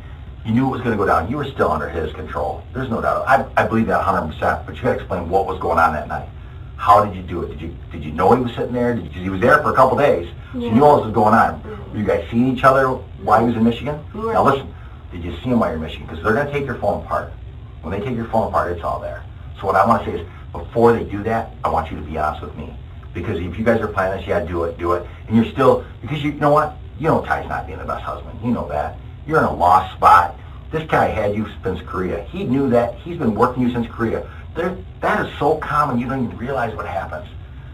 You knew it was going to go down. You were still under his control. There's no doubt. I believe that 100%. But you got to explain what was going on that night. How did you do it? Did you know he was sitting there? Because he was there for a couple days. So you knew all this was going on. Were you guys seeing each other while he was in Michigan? Now listen, did you see him while you're in Michigan? Because they're going to take your phone apart. When they take your phone apart, it's all there. So what I want to say is, before they do that, I want you to be honest with me. Because if you guys are planning this, yeah, do it. And you're still, because you know what? You know Ty's not being the best husband. You know that. You're in a lost spot. This guy had you since Korea. He knew that. He's been working you since Korea. That is so common, you don't even realize what happens.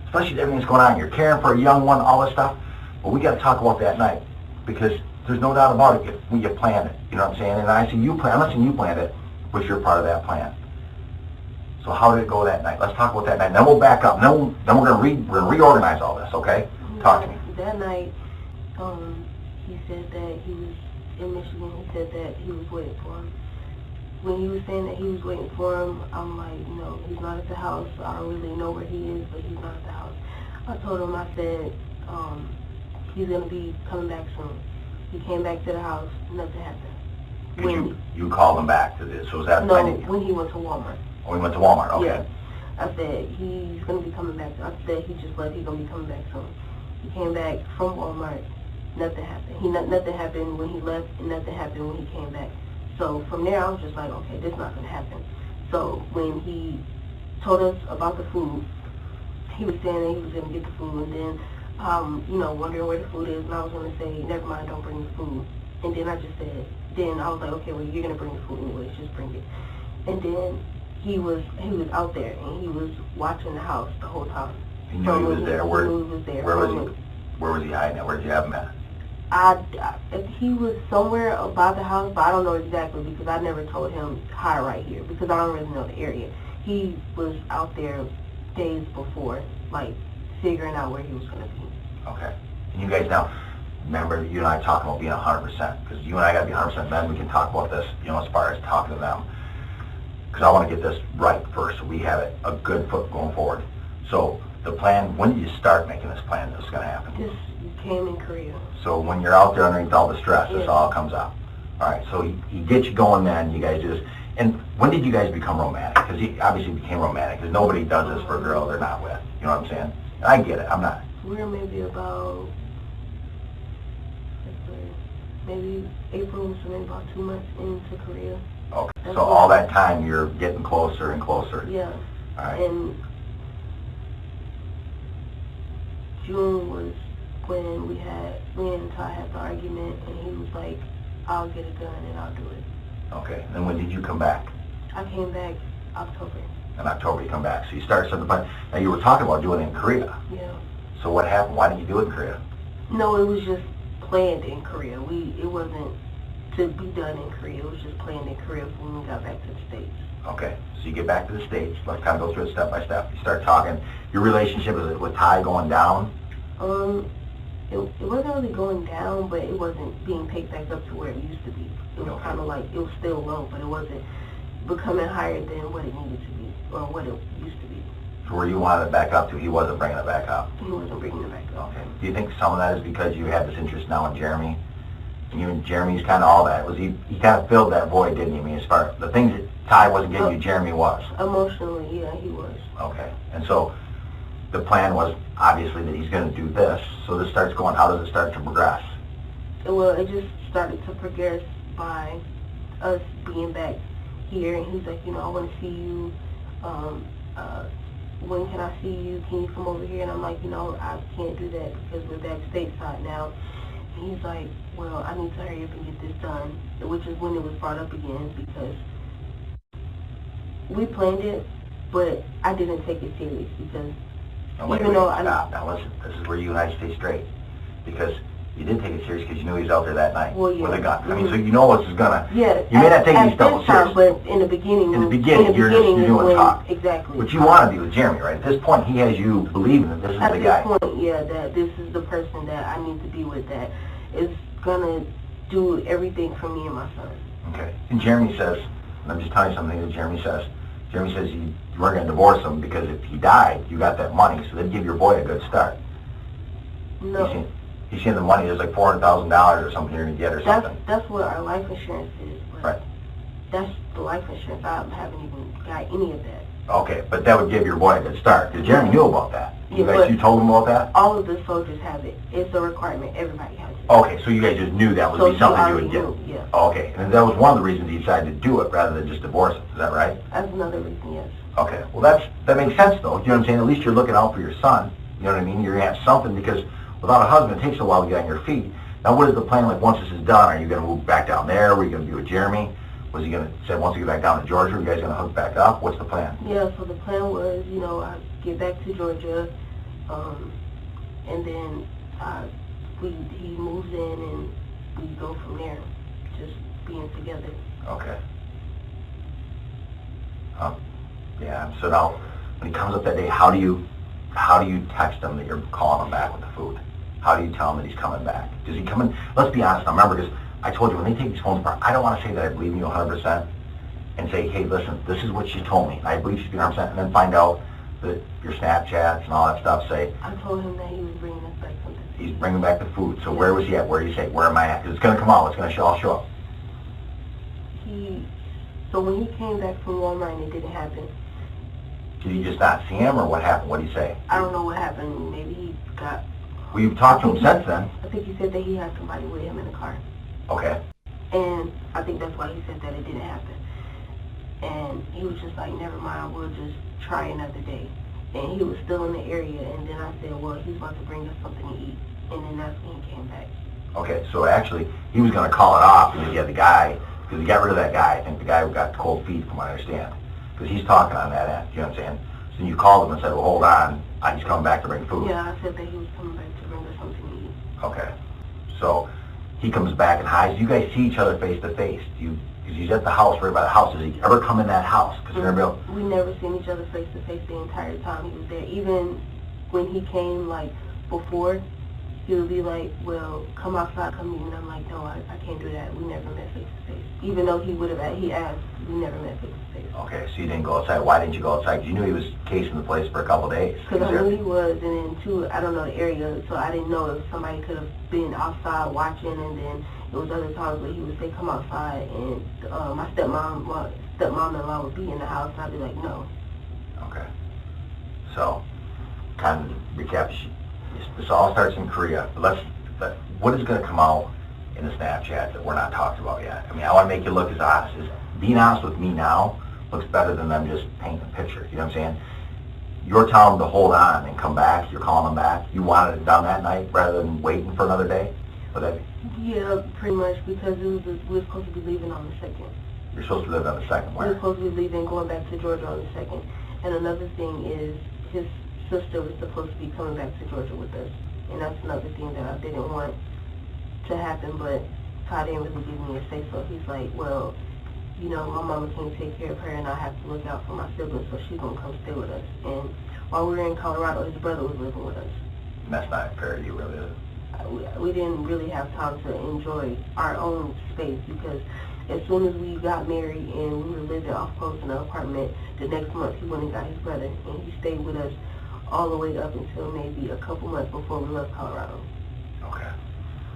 Especially with everything that's going on. You're caring for a young one, all this stuff. But we got to talk about that night. Because there's no doubt about it when you planned it. You know what I'm saying? And I'm not saying you planned it, but you're part of that plan. So how did it go that night? Let's talk about that night. Then we'll back up. Then we're going to reorganize all this, okay? Talk to me. That night, he said that he was in Michigan. He said that he was waiting for him. When he was saying that he was waiting for him, I'm like, he's not at the house. I don't really know where he is, but he's not at the house. I told him, I said, he's going to be coming back soon. He came back to the house, nothing happened. You called him back to this, so was that... No, when he went to Walmart. Oh, he went to Walmart, okay. Yeah. I said, he's going to be coming back. I said, he just left, he's going to be coming back soon. He came back from Walmart, nothing happened. Nothing happened when he left, and nothing happened when he came back. So from there, I was just like, okay, this is not going to happen. So when he told us about the food, he was saying that he was going to get the food, and then, wondering where the food is, and I was going to say, never mind, don't bring the food. And then I was like, okay, well, you're going to bring the food anyways, just bring it. And then he was out there, and he was watching the house the whole time. He knew he was there. Where He knew he was there. Where was he hiding at? Where did you have him at? He was somewhere by the house, but I don't know exactly because I never told him hide right here because I don't really know the area. He was out there days before, like figuring out where he was going to be. Okay. And you guys now, remember you and I talking about being 100%, because you and I got to be 100%, then we can talk about this, as far as talking to them. Because I want to get this right first, so we have it a good foot going forward. So the plan, when did you start making this plan that this is going to happen? Just came in Korea. So when you're out there underneath all the stress, this Yeah. all comes out. All right, so he gets you going then, you guys just, and when did you guys become romantic? Because he obviously became romantic, because nobody does this for a girl they're not with. You know what I'm saying? And I get it, I'm not. We're maybe about, maybe April, so maybe about 2 months into Korea. Okay, That's so all that time you're getting closer and closer. Yeah. All right. And June was when me and Ty had the argument, and he was like, I'll get a gun and I'll do it. Okay, and then when did you come back? I came back October. In October you come back. So you started something, but now you were talking about doing it in Korea. Yeah. So what happened? Why didn't you do it in Korea? No, it was just planned in Korea. It wasn't to be done in Korea. It was just planned in Korea when we got back to the States. Okay, so you get back to the States. Let's kind of go through it step by step. You start talking. Your relationship with Ty going down? It wasn't really going down, but it wasn't being picked back up to where it used to be. It was kind of like, it was still low, but it wasn't becoming higher than what it needed to be, or what it used to be. So where you wanted it back up to, he wasn't bringing it back up? He wasn't bringing it back up. Okay. Do you think some of that is because you had this interest now in Jeremy? And you and Jeremy's kind of all that. Was he kind of filled that void, didn't he? I mean, as far as the things that Ty wasn't giving you, Jeremy was? Emotionally, yeah, he was. Okay. And so the plan was obviously that he's going to do this. So this starts going, how does it start to progress? Well, it just started to progress by us being back here, and he's like, I want to see you. When can I see you? Can you come over here? And I'm like, I can't do that because we're back stateside now. And he's like, well, I need to hurry up and get this done, which is when it was brought up again because we planned it, but I didn't take it serious because Now, even though stop. Now listen, this is where you and I stay straight, because you didn't take it serious because you knew he was out there that night with a gun. I mean, so you know what's gonna. Yeah. You may not take these double serious. But in the beginning, you're doing talk. Exactly. What you want to do with Jeremy, right? At this point, he has you believing that this is the guy. At this point, yeah, that this is the person that I need to be with, that is gonna do everything for me and my son. Okay. And Jeremy says, and I'm just telling you something that Jeremy says. Jeremy says you weren't going to divorce him because if he died, you got that money, so they'd give your boy a good start. No. He's saying the money is like $400,000 or something you're going to get or something. That's what our life insurance is. Right. That's the life insurance. I haven't even got any of that. Okay, but that would give your boy a good start, because Jeremy knew about that. You told him about that? All of the soldiers have it. It's a requirement. Everybody has it. Okay, so you guys just knew that would be something you would get. Yeah. Okay, and that was one of the reasons he decided to do it rather than just divorce him. Is that right? That's another reason, yes. Okay, well that makes sense though. You know what I'm saying? At least you're looking out for your son. You know what I mean? You're gonna have something, because without a husband, it takes a while to get on your feet. Now, what is the plan like once this is done? Are you gonna move back down there? Are you gonna be with Jeremy? Was he gonna say once you get back down to Georgia, are you guys gonna hook back up? What's the plan? Yeah, so the plan was, I get back to Georgia, and then he moves in and we go from there, just being together. Okay. Yeah. So now, when he comes up that day, how do you text him that you're calling him back with the food? How do you tell him that he's coming back? Does he come in? Let's be honest. Now, remember, because I told you when they take these phones apart, I don't want to say that I believe in you 100% and say, hey, listen, this is what she told me. I believe she's 100%, and then find out that your Snapchats and all that stuff say. I told him that he was bringing us back something. He's bringing back the food. So where was he at? Where do you say? Where am I at? Because it's going to come out. It's going to all show up. So when he came back from Walmart and it didn't happen. Did you just not see him, or what happened? What did he say? I don't know what happened. Maybe he got... Well, you've talked to him since then. I think he said that he had somebody with him in the car. Okay. And I think that's why he said that it didn't happen. And he was just like, never mind, we'll just try another day. And he was still in the area, and then I said, well, he's about to bring us something to eat. And then that's when he came back. Okay, so actually, he was going to call it off because he had the guy, because he got rid of that guy. I think the guy who got cold feet, from what I understand. Because he's talking on that end, you know what I'm saying? So you called him and said, well, hold on, He's coming back to bring food? Yeah, I said that he was coming back to bring us something to eat. Okay. So he comes back and hides. You guys see each other face to face. Because he's at the house, right by the house. Does he ever come in that house? Because we never seen each other face to face the entire time he was there. Even when he came, like, before, he would be like, well, come outside, come meet me. And I'm like, no, I can't do that. We never met face to face. Even though he asked, we never met face to face. Okay, so you didn't go outside. Why didn't you go outside? Because you knew he was casing the place for a couple of days. Because I knew he was, and then too, I don't know the area, so I didn't know if somebody could have been outside watching, and then it was other times where he would say, come outside, and my stepmom-in-law would be in the house, and I'd be like, no. Okay. So, kind of recap, this all starts in Korea. What is going to come out in the Snapchat that we're not talking about yet? I mean, I want to make you look as honest. Being honest with me now looks better than them just painting a picture. You know what I'm saying? You're telling them to hold on and come back. You're calling them back. You wanted it done that night rather than waiting for another day? Yeah, pretty much, because we were supposed to be leaving on the 2nd. You're supposed to live on the 2nd. We Where? were supposed to be leaving, going back to Georgia on the 2nd. And another thing is, his sister was supposed to be coming back to Georgia with us. And that's another thing that I didn't want to happen, but Ty didn't really give me a say-so. He's like, well, you know, my mama can't take care of her, and I have to look out for my siblings, so she's going to come stay with us. And while we were in Colorado, his brother was living with us. And that's not fair to you, really, is it? We didn't really have time to enjoy our own space, because as soon as we got married and we were living off-post in an apartment, the next month he went and got his brother, and he stayed with us all the way up until maybe a couple months before we left Colorado. Okay.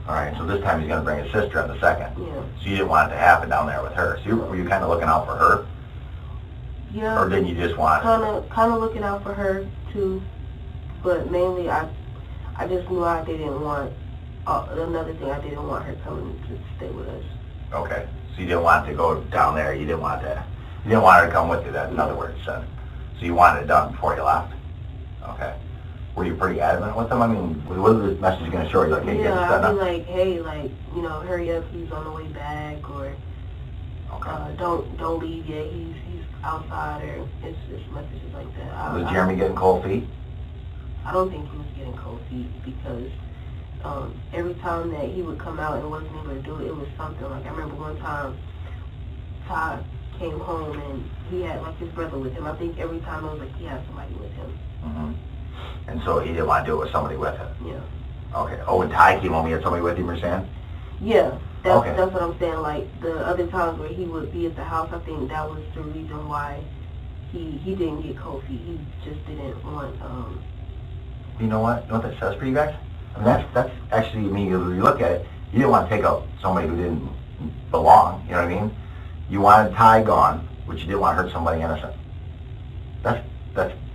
All right, so this time he's going to bring his sister on the 2nd. Yeah. So you didn't want it to happen down there with her. So were you kind of looking out for her? Yeah. Or didn't you just want it? Kind of looking out for her, too. But mainly, I just knew I didn't want, another thing, I didn't want her coming to stay with us. Okay. So you didn't want to go down there. You didn't want her to come with you, that's in other words, son. So you wanted it done before you left? Okay. Were you pretty adamant with them? I mean, what was the message going to show you? Like, hey, yeah, I'd be like, hey, like, you know, hurry up, he's on the way back, or don't leave yet, he's outside, or it's messages like that. Was Jeremy getting cold feet? I don't think he was getting cold feet, because every time that he would come out and wasn't able to do it, it was something. Like, I remember one time, Ty came home and he had, like, his brother with him. I think every time it was like he had somebody with him. Mm-hmm. And so he didn't want to do it with somebody with him? Yeah. Okay. Oh, and Ty came home, he had somebody with him, you're saying? Yeah. That's what I'm saying. Like, the other times where he would be at the house, I think that was the reason why he didn't get cold feet. He just didn't want, You know what? You know what that says for you guys? I mean, that's actually, I mean, you look at it, you didn't want to take out somebody who didn't belong, you know what I mean? You wanted Ty gone, but you didn't want to hurt somebody innocent. That's,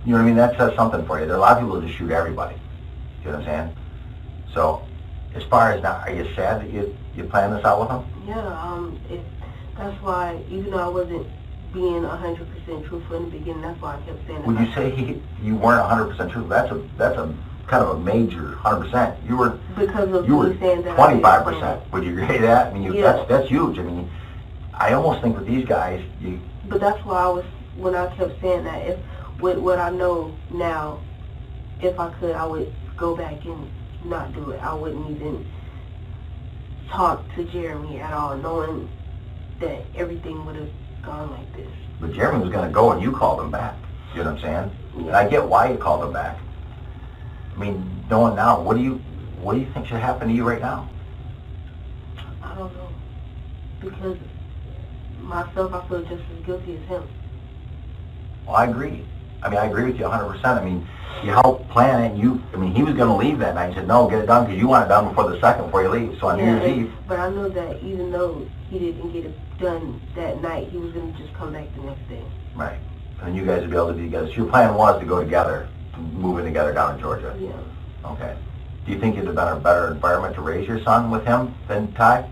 you know what I mean? That says something for you. There are a lot of people who just shoot everybody. You know what I'm saying? So, as far as now, are you sad that you planned this out with him? Yeah, that's why, even though I wasn't being 100% truthful in the beginning, that's why I kept saying that. Would you say you weren't 100% truthful? That's a kind of a major 100%. You were saying that 25%. Would you agree to that? I mean, yeah. that's huge. I mean, I almost think with these guys, But that's why when I kept saying that, if with what I know now, if I could, I would go back and not do it. I wouldn't even talk to Jeremy at all, knowing that everything would have gone like this. But Jeremy was going to go and you called him back. You know what I'm saying? Yeah. And I get why you called him back. I mean, knowing now, what do you think should happen to you right now? I don't know. Because myself, I feel just as guilty as him. Well, I agree. I mean, I agree with you 100%. I mean, you helped plan it. He was going to leave that night. He said, no, get it done because you want it done before the 2nd, before you leave. So on New Year's Eve. But I know that even though he didn't get it done that night, he was going to just come back the next day. Right. And you guys would be able to be together. So your plan was to go together, to move in together down in Georgia. Yeah. Okay. Do you think it'd have been a better environment to raise your son with him than Ty?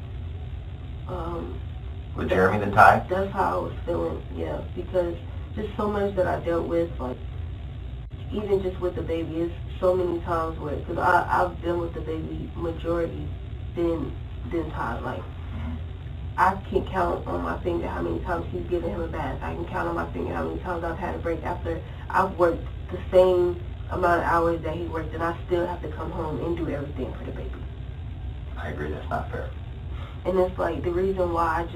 With Jeremy than Ty? That's how I was feeling, yeah. Because just so much that I dealt with, like, even just with the baby, it's so many times where, because I've been with the baby majority than Ty. Like, I can count on my finger how many times he's given him a bath. I can count on my finger how many times I've had a break after I've worked the same amount of hours that he worked, and I still have to come home and do everything for the baby. I agree, that's not fair. And it's like the reason why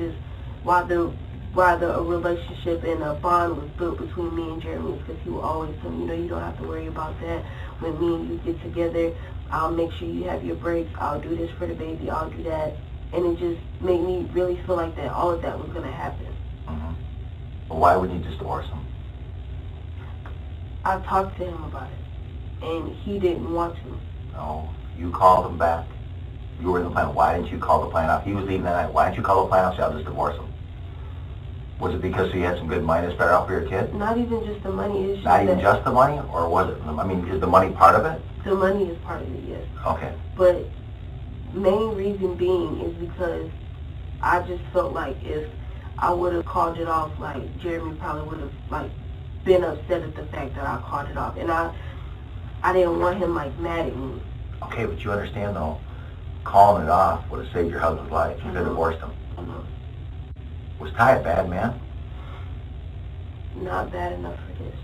why the relationship and a bond was built between me and Jeremy is because he will always tell me, you don't have to worry about that. When me and you get together, I'll make sure you have your breaks. I'll do this for the baby. I'll do that. And it just made me really feel like that all of that was going to happen. Mm-hmm. Well, why wouldn't you just divorce him? I talked to him about it, and he didn't want to. No, you called him back. You were in the plan. Why didn't you call the plan off? He was leaving that night. Why didn't you call the plan off? Say, I'll just divorce him. Was it because he had some good money to spare out for your kid? Not even just the money. It's Not even just the money, or was it? I mean, is the money part of it? The money is part of it, yes. Okay. But main reason being is because I just felt like if I would have called it off, like Jeremy probably would have like been upset at the fact that I called it off, and I didn't want him like mad at me. Okay, but you understand though, calling it off would have saved your husband's life. You could have divorced him. Was Ty a bad man? Not bad enough for this.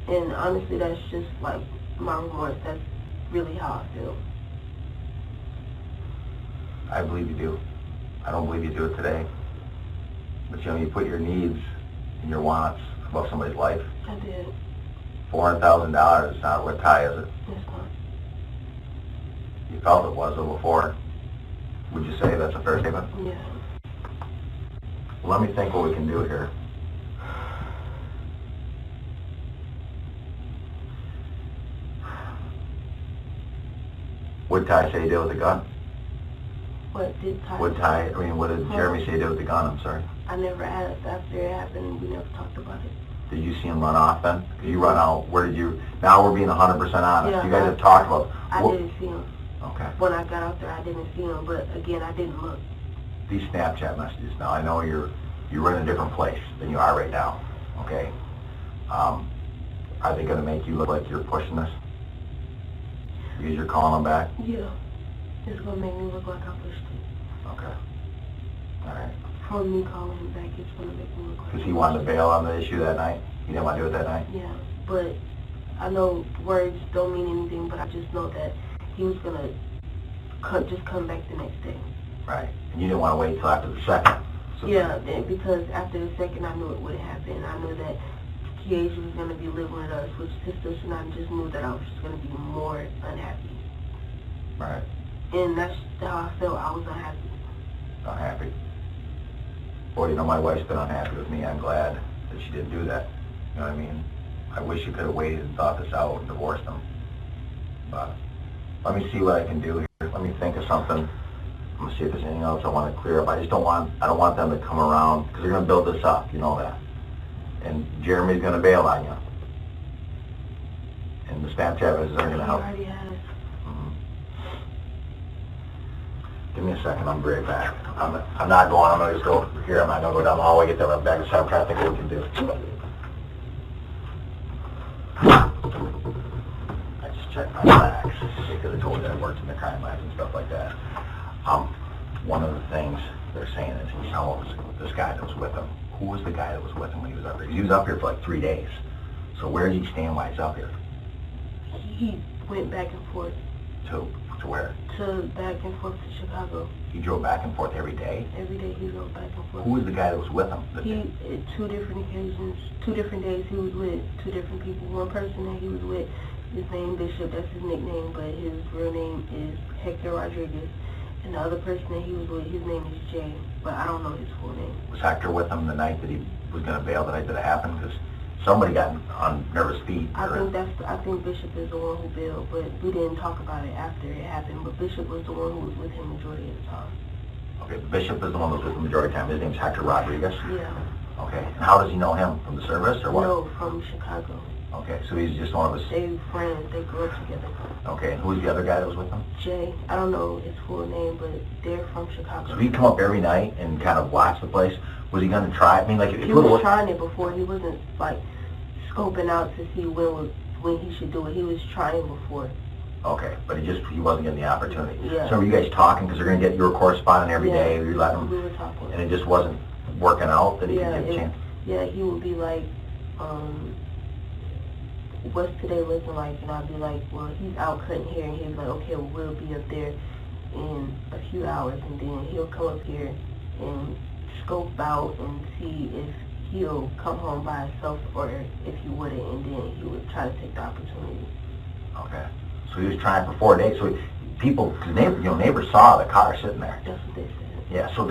And honestly, that's just like my remorse. That's really how I feel. I believe you do. I don't believe you do it today. But you put your needs and your wants above somebody's life. I did. $400,000 is not what Ty is it? It's not. You felt it was before. Would you say that's a fair statement? Yeah. Let me think what we can do here. What did Ty say he did with the gun? What did Ty? What did Jeremy say he did with the gun? I'm sorry. I never asked after it happened. We never talked about it. Did you see him run off then? Because you run out. Where did you? Now we're being 100% honest. Yeah, you guys have talked about. I didn't see him. Okay. When I got out there, I didn't see him. But again, I didn't look. These Snapchat messages. Now I know you're in a different place than you are right now. Okay. Are they going to make you look like you're pushing this? Because you're calling them back? Yeah. It's going to make me look like I pushed it. Okay. All right. From me calling him back, it's going to make me look like Because he wanted to bail on the issue that night? He didn't want to do it that night? Yeah. But I know words don't mean anything, but I just know that he was going to just come back the next day. Right. And you didn't want to wait until after the second? So yeah, because after the second, I knew it would happen. I knew that Kiesha was going to be living with us, which sisters, and I just knew that I was just going to be more unhappy. Right. And that's how I felt. I was unhappy. Unhappy. Boy, my wife's been unhappy with me. I'm glad that she didn't do that. You know what I mean? I wish you could have waited and thought this out and divorced them. But let me see what I can do here. Let me think of something. I'm gonna see if there's anything else I want to clear up. I don't want them to come around because they're gonna build this up. You know that. And Jeremy's gonna bail on you. And the Snapchat messages aren't gonna help. He already has. Give me a second, I'll be right back. I'm not going, I'm going to just go here, I'm not going to go down the hallway, get that right back, so I'm trying to think what we can do. I just checked my facts, because I told you I worked in the crime labs and stuff like that. One of the things they're saying is he knows this guy that was with him. Who was the guy that was with him when he was up here? He was up here for like 3 days. So where did he stand while he's up here? He went back and forth. To where? To back and forth to Chicago. He drove back and forth every day? Every day he drove back and forth. Who was the guy that was with him? At 2 different occasions, 2 different days he was with 2 different people. One person that he was with, his name Bishop, that's his nickname, but his real name is Hector Rodriguez. And the other person that he was with, his name is Jay, but I don't know his full name. Was Hector with him the night that he was going to bail, the night that it happened? Because somebody got on nervous feet. I think Bishop is the one who bailed, but we didn't talk about it after it happened. But Bishop was the one who was with him majority of the time. Okay, Bishop is the one who was with him majority of the time. His name's Hector Rodriguez? Yeah. Okay, and how does he know him? From the service or what? No, from Chicago. Okay, so he's just one of his... They friends, they grew up together. Okay, and who's the other guy that was with him? Jay. I don't know his full name, but they're from Chicago. So he'd come up every night and kind of watch the place. Was he going to try? I mean, like... He was trying it before. He wasn't, like, scoping out to see when he should do it. He was trying before. Okay, but he wasn't getting the opportunity. Yeah. So were you guys talking because they're going to get your correspondent every day? Yeah, you let him, we were talking. And it just wasn't working out that he could get a chance? Yeah, he would be like, what's today looking like? And I'd be like, well, he's out cutting hair, and he'd be like, okay, well, we'll be up there in a few hours, and then he'll come up here and scope out and see if he'll come home by himself or if he wouldn't, and then he would try to take the opportunity. Okay. So he was trying for 4 days. So people, neighbors saw the car sitting there. That's what they said. Yeah, so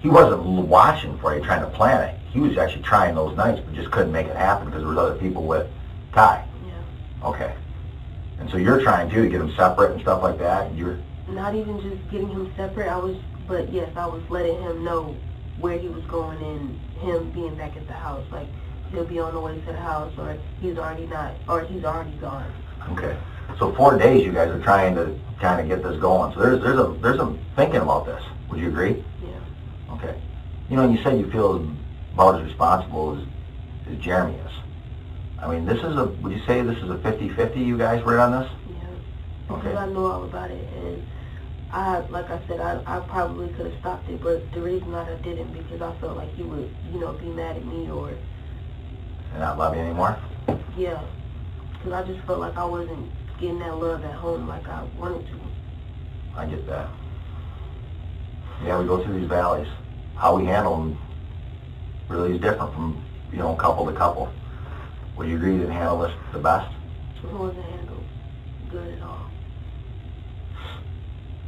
he wasn't watching for you, trying to plan it. He was actually trying those nights, but just couldn't make it happen because there was other people with Ty. Yeah. Okay. And so you're trying to get them separate and stuff like that? You're not even just getting him separate, but yes, I was letting him know where he was going and him being back at the house. Like, he'll be on the way to the house, or he's already gone. Okay. So 4 days you guys are trying to kind of get this going. So there's a thinking about this. Would you agree? Yeah. Okay. And you said you feel about as responsible as Jeremy is. I mean, would you say this is a 50-50 you guys were on this? Yeah. Okay. Because I knew all about it, and like I said, I probably could have stopped it, but the reason that I didn't, because I felt like he would, be mad at me or... And not love you anymore? Yeah. Because I just felt like I wasn't getting that love at home like I wanted to. I get that. Yeah, we go through these valleys. How we handle them really is different from, couple to couple. Would you agree you didn't handle this the best? It wasn't handled good at all.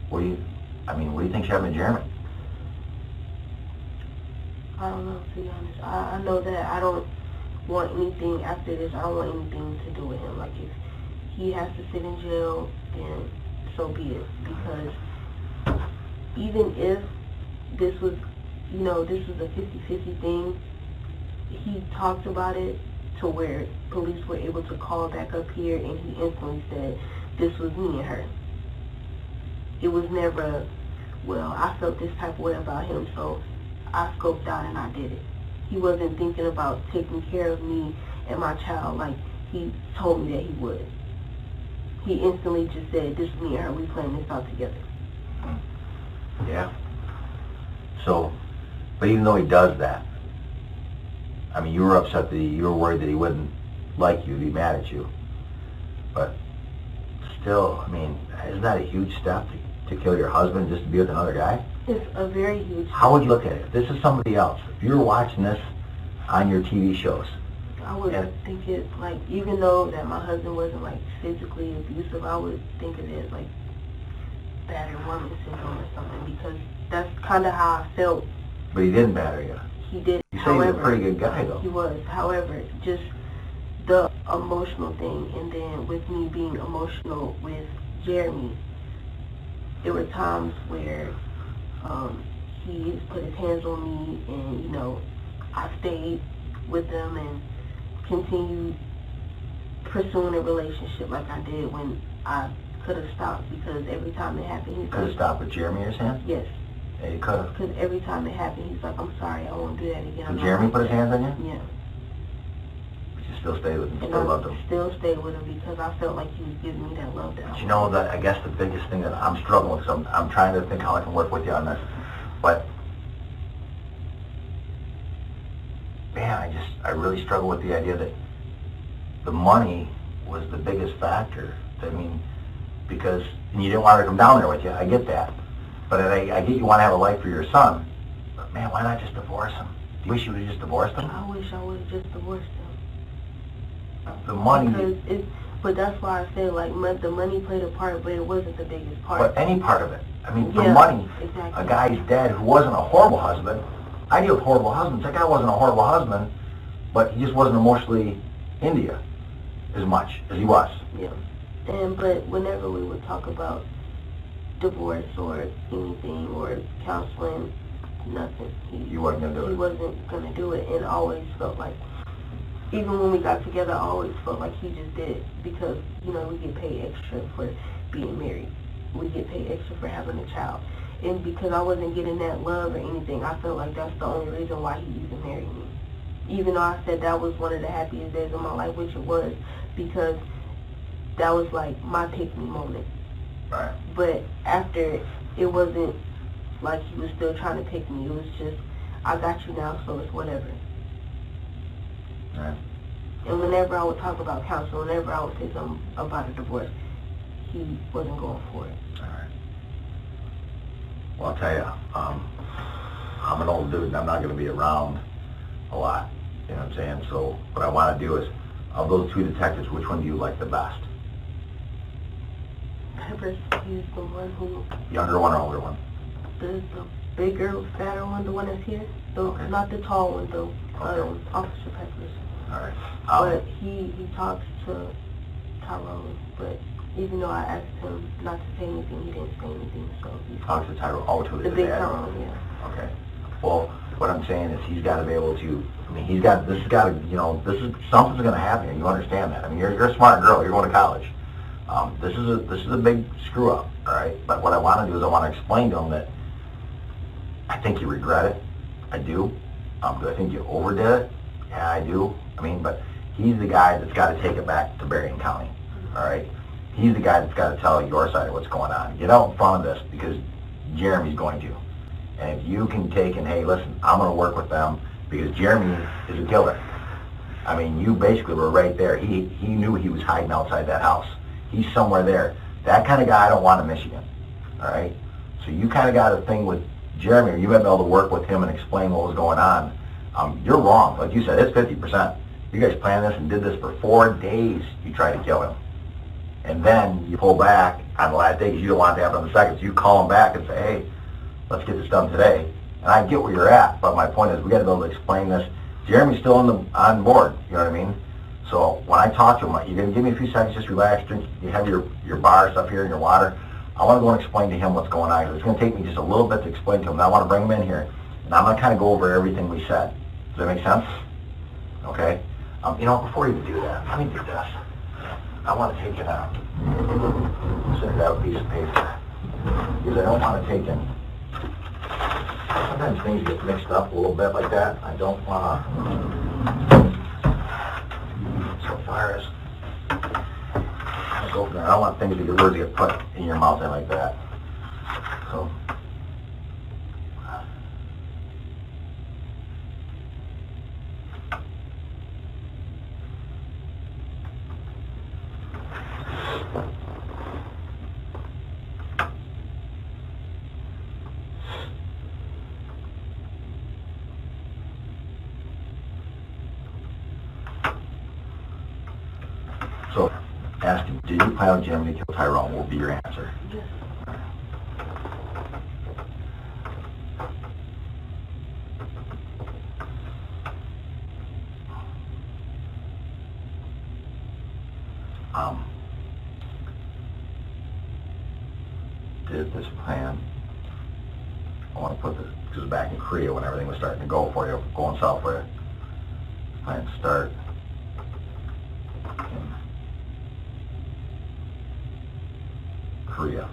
What do you think's happening to Jeremy? I don't know, to be honest. I know that I don't want anything after this. I don't want anything to do with him. Like, if he has to sit in jail, then so be it. Because even if this was, this was a 50-50 thing, he talked about it to where police were able to call back up here, and he instantly said, this was me and her. It was never, well, I felt this type of way about him, so I scoped out and I did it. He wasn't thinking about taking care of me and my child like he told me that he would. He instantly just said, this is me and her, we playing this out together. Yeah. So, but even though he does that, I mean, you were upset that you were worried that he wouldn't like you, be mad at you. But still, I mean, isn't that a huge step to kill your husband just to be with another guy? It's a very huge How would you look at it? If this is somebody else, if you were watching this on your TV shows. I would think it, like, even though that my husband wasn't, like, physically abusive, I would think of it like battered woman syndrome or something, because that's kind of how I felt. But he didn't batter you. He did. You say he's a pretty good guy, though. He was. However, just the emotional thing, and then with me being emotional with Jeremy, there were times where he put his hands on me, and, I stayed with them and continued pursuing a relationship like I did when I could have stopped, because every time it happened, he's could have stopped with Jeremy in his hands? Yes. Yeah, you could have. Because every time it happened, he's like, I'm sorry, I won't do that again. So Jeremy put his hands on you? Yeah. But you still stayed with him, And still loved him? Still stayed with him because I felt like he was giving me that love that I But that I guess the biggest thing that I'm struggling with, so I'm trying to think how I can work with you on this, but man, I really struggle with the idea that the money was the biggest factor. I mean, because, and you didn't want her to come down there with you, I get that. But I get you want to have a life for your son, but man, why not just divorce him? Do you wish you would have just divorced him? I wish I would have just divorced him. The money... But that's why I said, like, the money played a part, but it wasn't the biggest part. But any part of it. I mean, for yeah, money, exactly. A guy's dad who wasn't a horrible husband. I deal with horrible husbands. That guy wasn't a horrible husband, but he just wasn't emotionally into you as much as he was. Yeah. But whenever we would talk about divorce or anything or counseling, nothing. You wasn't going to do it? He wasn't going to do it, and always felt like, even when we got together, I always felt like he just did it because, we get paid extra for being married. We get paid extra for having a child. And because I wasn't getting that love or anything, I felt like that's the only reason why he even married me. Even though I said that was one of the happiest days of my life, which it was, because that was like my pick-me moment. Right. But after, it wasn't like he was still trying to pick me. It was just, I got you now, so it's whatever. Right. And whenever I would talk about counseling, whenever I would say something about a divorce, he wasn't going for it. All right. Well, I'll tell you, I'm an old dude and I'm not going to be around a lot. You know what I'm saying? So what I want to do is, of those two detectives, which one do you like the best? Peppers, he's the one who, Younger one or older one? the bigger, fatter one, the one that's here. Okay. Not the tall one, though. Okay. Officer Peppers. All right. But he talks to Tyrone, but even though I asked him not to say anything, he didn't say anything, so he Talk to Tyrone. Oh, to the his big dad. Tyrone, yeah. Okay. Well, what I'm saying is he's got to be able to, I mean, this has got to, you know, something's going to happen here. You understand that. I mean, you're a smart girl. You're going to college. This is a big screw up, all right? But what I want to do is I want to explain to him that I think you regret it. I do. Do I think you overdid it? Yeah, I do. I mean, but he's the guy that's got to take it back to Berrien County, all right? He's the guy that's got to tell your side of what's going on. Get out in front of this because Jeremy's going to. And if you can take and, hey, listen, I'm going to work with them because Jeremy is a killer. I mean, you basically were right there. He knew he was hiding outside that house. He's somewhere there. That kind of guy I don't want in Michigan, all right? So you kind of got a thing with Jeremy, or you might be able to work with him and explain what was going on. You're wrong. Like you said, it's 50%. You guys planned this and did this for 4 days. You tried to kill him. And then you pull back on the last day because you don't want it to happen on the second. So you call him back and say, hey, let's get this done today. And I get where you're at, but my point is we got to be able to explain this. Jeremy's still on board, you know what I mean? So when I talk to him, you're going to give me a few seconds, just relax, drink, you have your bar stuff here and your water. I want to go and explain to him what's going on. It's going to take me just a little bit to explain to him. And I want to bring him in here, and I'm going to kind of go over everything we said. Does that make sense? Okay? You know, before you do that, let me do this. I want to take it out. Send out a piece of paper. Because I don't want to take in. Sometimes things get mixed up a little bit like that. I don't want to. So far as I go from there, I don't want things to get words to get put in your mouth and like that. So. So, ask him, did you plan on Jeremy to kill Tyrone? Will be your answer. Yes. Did this plan, I want to put this, because back in Korea when everything was starting to go for you, going south for you, plan to start in Korea.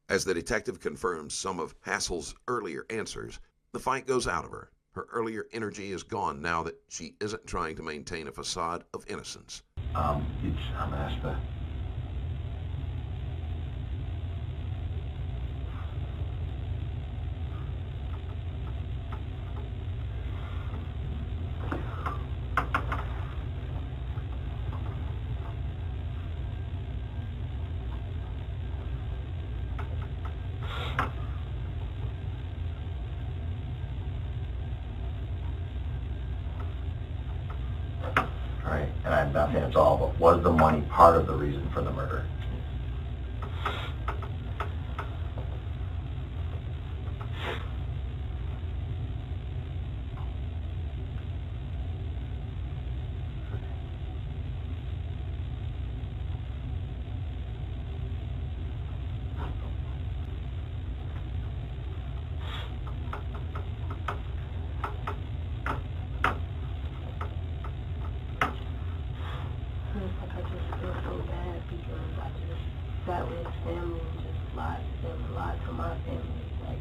As the detective confirms some of Hassel's earlier answers, the fight goes out of her. Her earlier energy is gone now that she isn't trying to maintain a facade of innocence. I'm gonna ask the Right, and I'm not saying it's all, but was the money part of the reason for the murder? I just feel so bad because I just sat with his family and just lied to them, lied to my family. Like,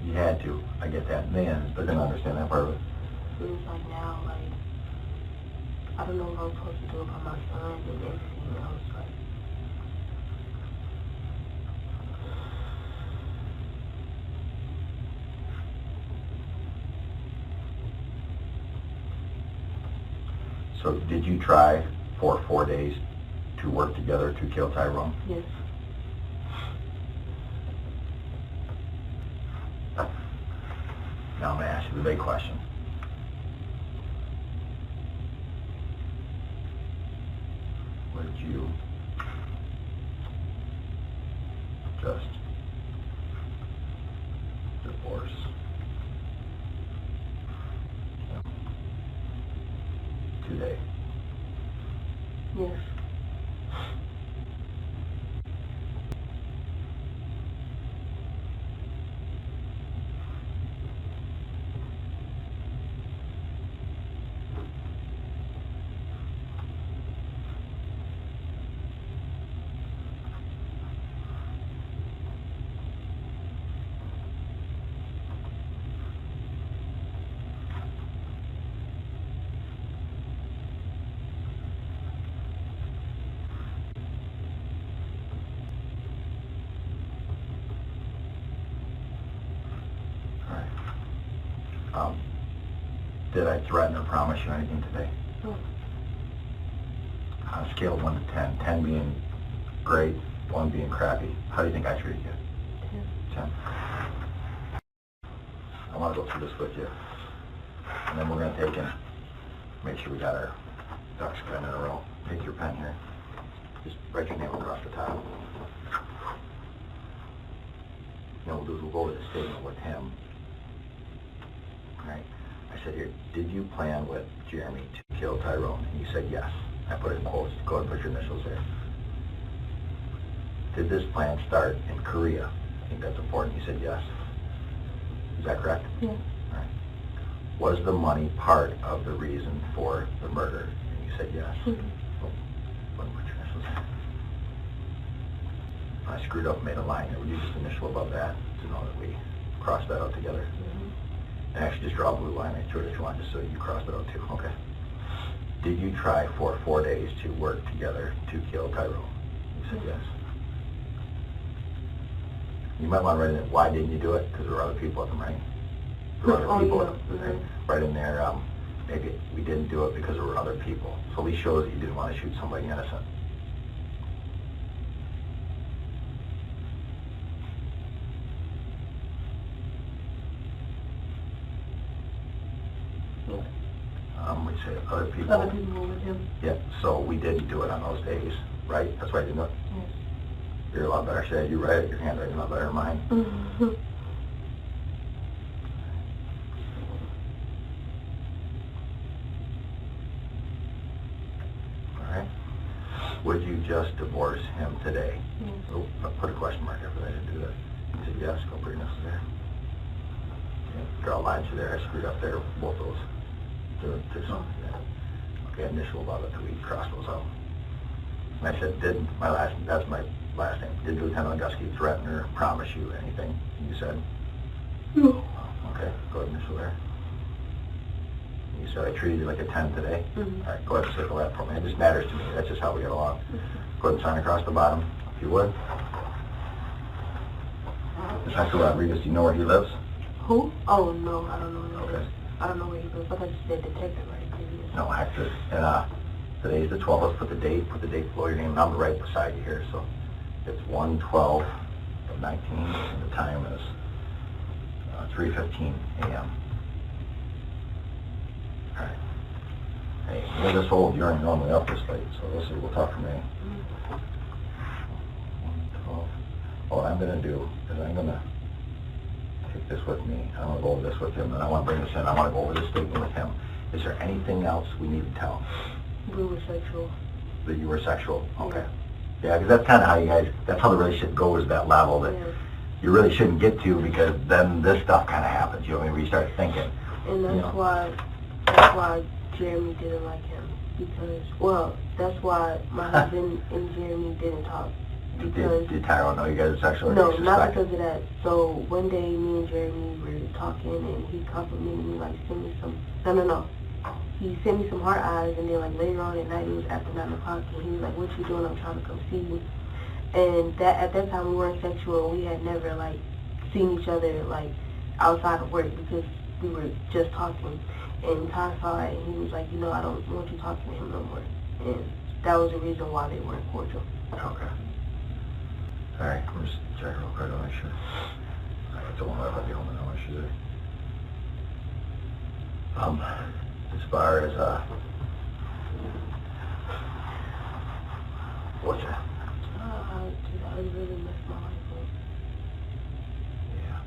You had to. I get that. Man, they're gonna understand that part of it. it was like now, like, I don't know what I'm supposed to do about my son and everything else. Like, So did you try for 4 days to work together to kill Tyrone? Yes. Now I'm going to ask you the big question. Would you just divorce him today? Yes. Did I threaten or promise you anything today? No. On a scale of 1 to 10, 10 being great, 1 being crappy, how do you think I treated you? 10. 10. I want to go through this with you. And then we're going to take and make sure we got our ducks kind of in a row. Take your pen here. Just write your name across the top. Then we'll do is we'll go over the statement with him. All right. I said here, did you plan with Jeremy to kill Tyrone? And you said yes. I put it in quotes. Go ahead and put your initials there. Did this plan start in Korea? I think that's important. You said yes. Is that correct? Yeah. All right. Was the money part of the reason for the murder? And you said yes. Mm-hmm. Oh, put your initials there. I screwed up and made a line there. Would you just initial above that to know that we crossed that out together? Mm-hmm. And actually just draw a blue line right through it if you want, just so you cross it out too. Okay. Did you try for 4 days to work together to kill Tyrone? You said yes. You might want to write in why didn't you do it? Because there were other people at the mine. There were other people at the mine. Right in there, maybe we didn't do it because there were other people. So at least shows that you didn't want to shoot somebody innocent. We say other people. Other people were with him. Yeah, so we didn't do it on those days, right? That's why I didn't do it? Yes. You're a lot better, Shad. You write it, your handwriting a lot better than mine. Mm-hmm. All right. Would you just divorce him today? Yes. Oh, I put a question mark after that. I didn't do that. You said yes. Go bring this there. Yeah, draw lines through there. I screwed up there. Both those. Okay, initial above it, so we cross those out. And I said, that's my last name. Did Lieutenant Gusky threaten or promise you anything? You said? No. Okay, go ahead and initial there. You said I treated you like a 10 today? Mm-hmm. All right, go ahead and circle that for me. It just matters to me. That's just how we get along. Go ahead and sign across the bottom, if you would. Detective Rodriguez, do you know where he lives? Who? Oh, no, I don't know where he Okay. lives. I don't know where he lives. I thought you said detective, right? No, active. And today's the 12th. Let's put the date below your name. And I'm right beside you here. So it's 1/12 of 19. And the time is 3:15 a.m. All right. Hey, you're this old. You aren't normally up this late. So let's see. We'll talk from there. 1/12. What I'm going to do is I'm going to take this with me. I want to go over this with him. And I want to bring this in. I want to go over this statement with him. Is there anything else we need to tell? We were sexual. That you were sexual? Okay. Yeah, because that's kind of how you guys, that's how the relationship goes, that level that you really shouldn't get to, because then this stuff kind of happens, you know, where you start thinking. And that's why Jeremy didn't like him. Because, well, that's why my husband and Jeremy didn't talk. Because Did Tyrone know you guys are sexual? No, not because of that. So one day me and Jeremy were talking and he complimented me, like, send me some, no. He sent me some heart eyes, and then like later on at night, it was after 9 o'clock, and he was like, what you doing? I'm trying to come see you. And that at that time we weren't sexual. We had never like seen each other like outside of work, because we were just talking. And Ty saw it, and he was like, I don't want you talking to him no more. And that was the reason why they weren't cordial. Okay. Alright, I'm just checking real quick to make sure. I told him I'd be home in no issues there. As far as, what's that? I really messed my life up. Yeah.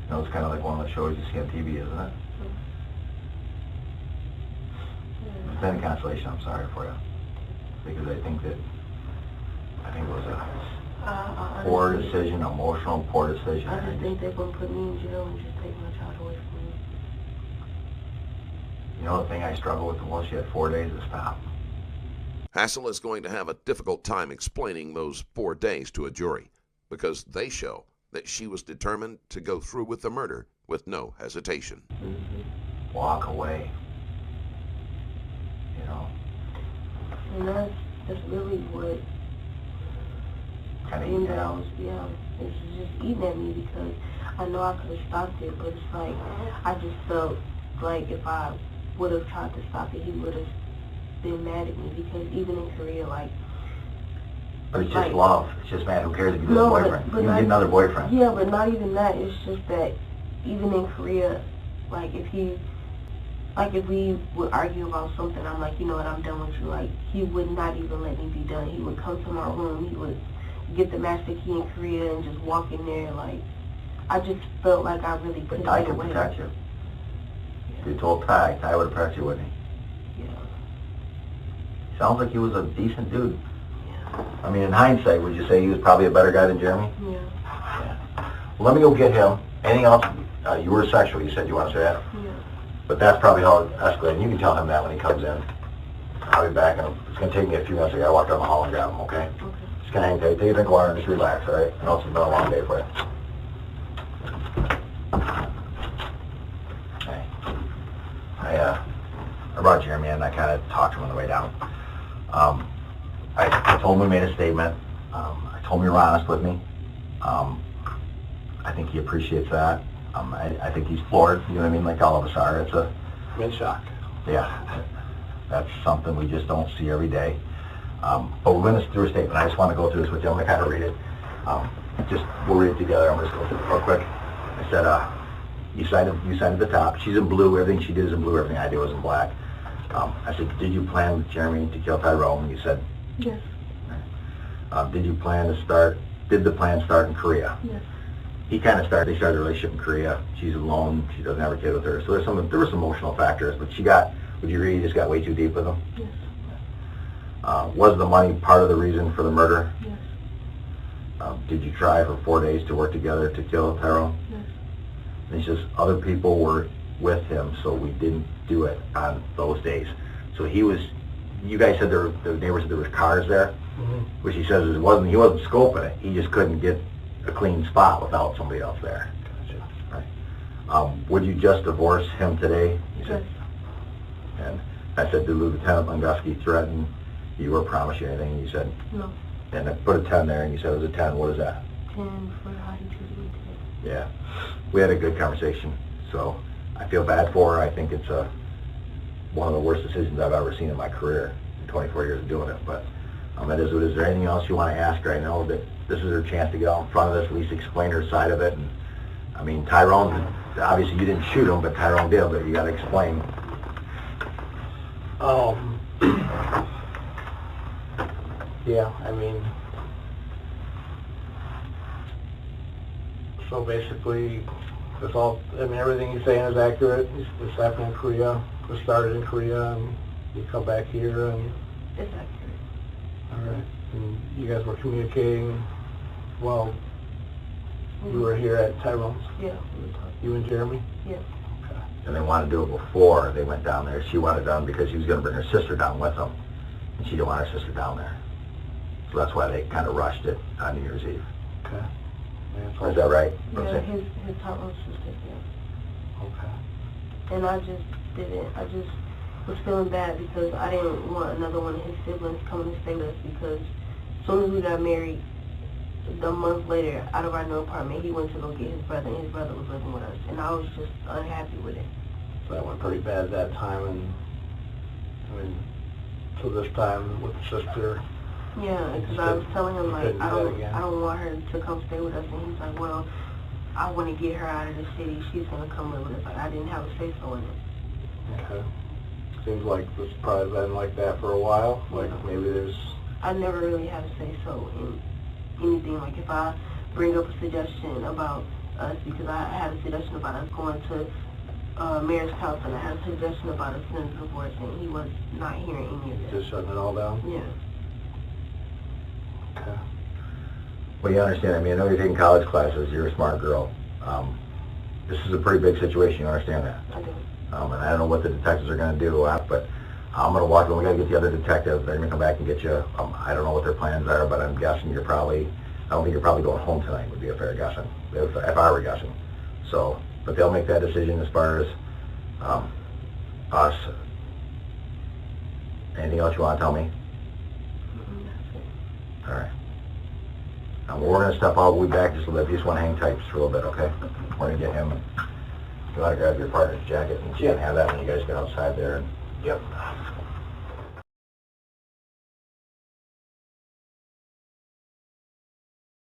No, it's kind of like one of the shows you see on TV, isn't it? It's been a cancellation, I'm sorry for you. Because I think it was a poor decision, emotional poor decision. I just think they're going to put me in jail and just take my child away from me. You know, the thing I struggled with the most, she had 4 days to stop. Hassel is going to have a difficult time explaining those 4 days to a jury because they show that she was determined to go through with the murder with no hesitation. Walk away. You know? And that's really what Kind of thing eat that I out. was, it's just eating at me because I know I could have stopped it, but it's like, I just felt like if I would have tried to stop it, he would have been mad at me because even in Korea, like... But it's just like, love. It's just, man, who cares if you get No, a boyfriend? but You can not- get another boyfriend. Yeah, but not even that. It's just that even in Korea, like if we would argue about something, I'm like, you know what, I'm done with you. Like, he would not even let me be done. He would come to my room. He would get the master key in Korea and just walk in there. Like, I just felt like I really But couldn't Ty get can away. protect you. If you told Ty would have protected you, wouldn't he? Yeah. Sounds like he was a decent dude. Yeah. I mean, in hindsight, would you say he was probably a better guy than Jeremy? Yeah. Yeah. Well, let me go get him. Anything else? You were sexual. You said you want to say that? Yeah. But that's probably how it escalated. And you can tell him that when he comes in. I'll be back, and it's going to take me a few minutes. I got to walk down the hall and grab him, okay? Okay. Just going to hang tight. Take a drink of water and just relax, all right? I know it's been a long day for you. Hey. I brought Jeremy in, and I kind of talked to him on the way down. I told him we made a statement. I told him you were honest with me. I think he appreciates that. I think he's floored, you know what I mean, like all of us are. I'm in shock. Yeah, that's something we just don't see every day. But we're going to do a statement. I just want to go through this with you. I'm going to kind of read it. We'll read it together. I'm going to just go through it real quick. I said, you signed at the top. She's in blue. Everything she did is in blue. Everything I did was in black. I said, did you plan with Jeremy to kill Tyrone? You said, Yes. did the plan start in Korea? Yes. They started a relationship in Korea. She's alone. She doesn't have a kid with her. So there were some emotional factors, but would you really just got way too deep with them? Yes. Was the money part of the reason for the murder? Yes. Did you try for 4 days to work together to kill Tyrone? Yes. And he says, other people were with him, so we didn't do it on those days. So you guys said the neighbors said there was cars there, which he says he wasn't scoping it. He just couldn't get a clean spot without somebody else there. Right. Would you just divorce him today? He said. Yes. And I said, did Lieutenant Langowski threaten you or promise you anything? And you said, No. and I put a 10 there, and you said it was a 10. What is that? 10 for how he treated me today. Yeah. We had a good conversation, so I feel bad for her. I think it's one of the worst decisions I've ever seen in my career, in 24 years of doing it. But it is what it is. Is there anything else you want to ask her? I know that this is her chance to get out in front of this, at least explain her side of it. And I mean, Tyrone, obviously you didn't shoot him, but Tyrone did, but you got to explain. Yeah, I mean, so basically, everything you're saying is accurate. This happened in Korea. It started in Korea, and you come back here, and It's accurate. all right. And you guys were communicating while you were here at Tyrone's. Yeah, we were talking. You and Jeremy. Yeah. Okay. And they wanted to do it before they went down there. She wanted it done because she was going to bring her sister down with them, and she didn't want her sister down there. So that's why they kind of rushed it on New Year's Eve. Okay. Is that right? Yeah, his Tyrone's sister, yeah. Okay. And I just was feeling bad because I didn't want another one of his siblings coming to stay with us because as soon as we got married, a month later, out of our new apartment, he went to go get his brother, and his brother was living with us. And I was just unhappy with it. So that went pretty bad at that time, and I mean, so this time with the sister. Yeah, because I was telling him, like, Couldn't do that again. I don't want her to come stay with us, and he's like, well, I want to get her out of the city. She's going to come live with us. Like, I didn't have a say-so in it. Okay. Seems like it's probably been like that for a while. Like maybe there's. I never really had a say-so in anything. Like, if I bring up a suggestion about us, because I had a suggestion about us going to marriage counseling, I had a suggestion about us getting a divorce, and he was not hearing any of that. Just shutting it all down? Yeah. Okay. Well, you understand, I mean, I know you're taking college classes, you're a smart girl. This is a pretty big situation, you understand that? I do. And I don't know what the detectives are going to do, but I'm going to walk in. We got to get the other detectives. They're going to come back and get you. I don't know what their plans are, but I'm guessing I don't think you're probably going home tonight, would be a fair guessing, if I were guessing. So, but they'll make that decision as far as us. Anything else you want to tell me? All right. We're going to step out. We'll be back just a little bit. You just want to hang tight just for a little bit, okay? We're going to get him. You want to grab your partner's jacket and she can have that when you guys get outside there. And, yep.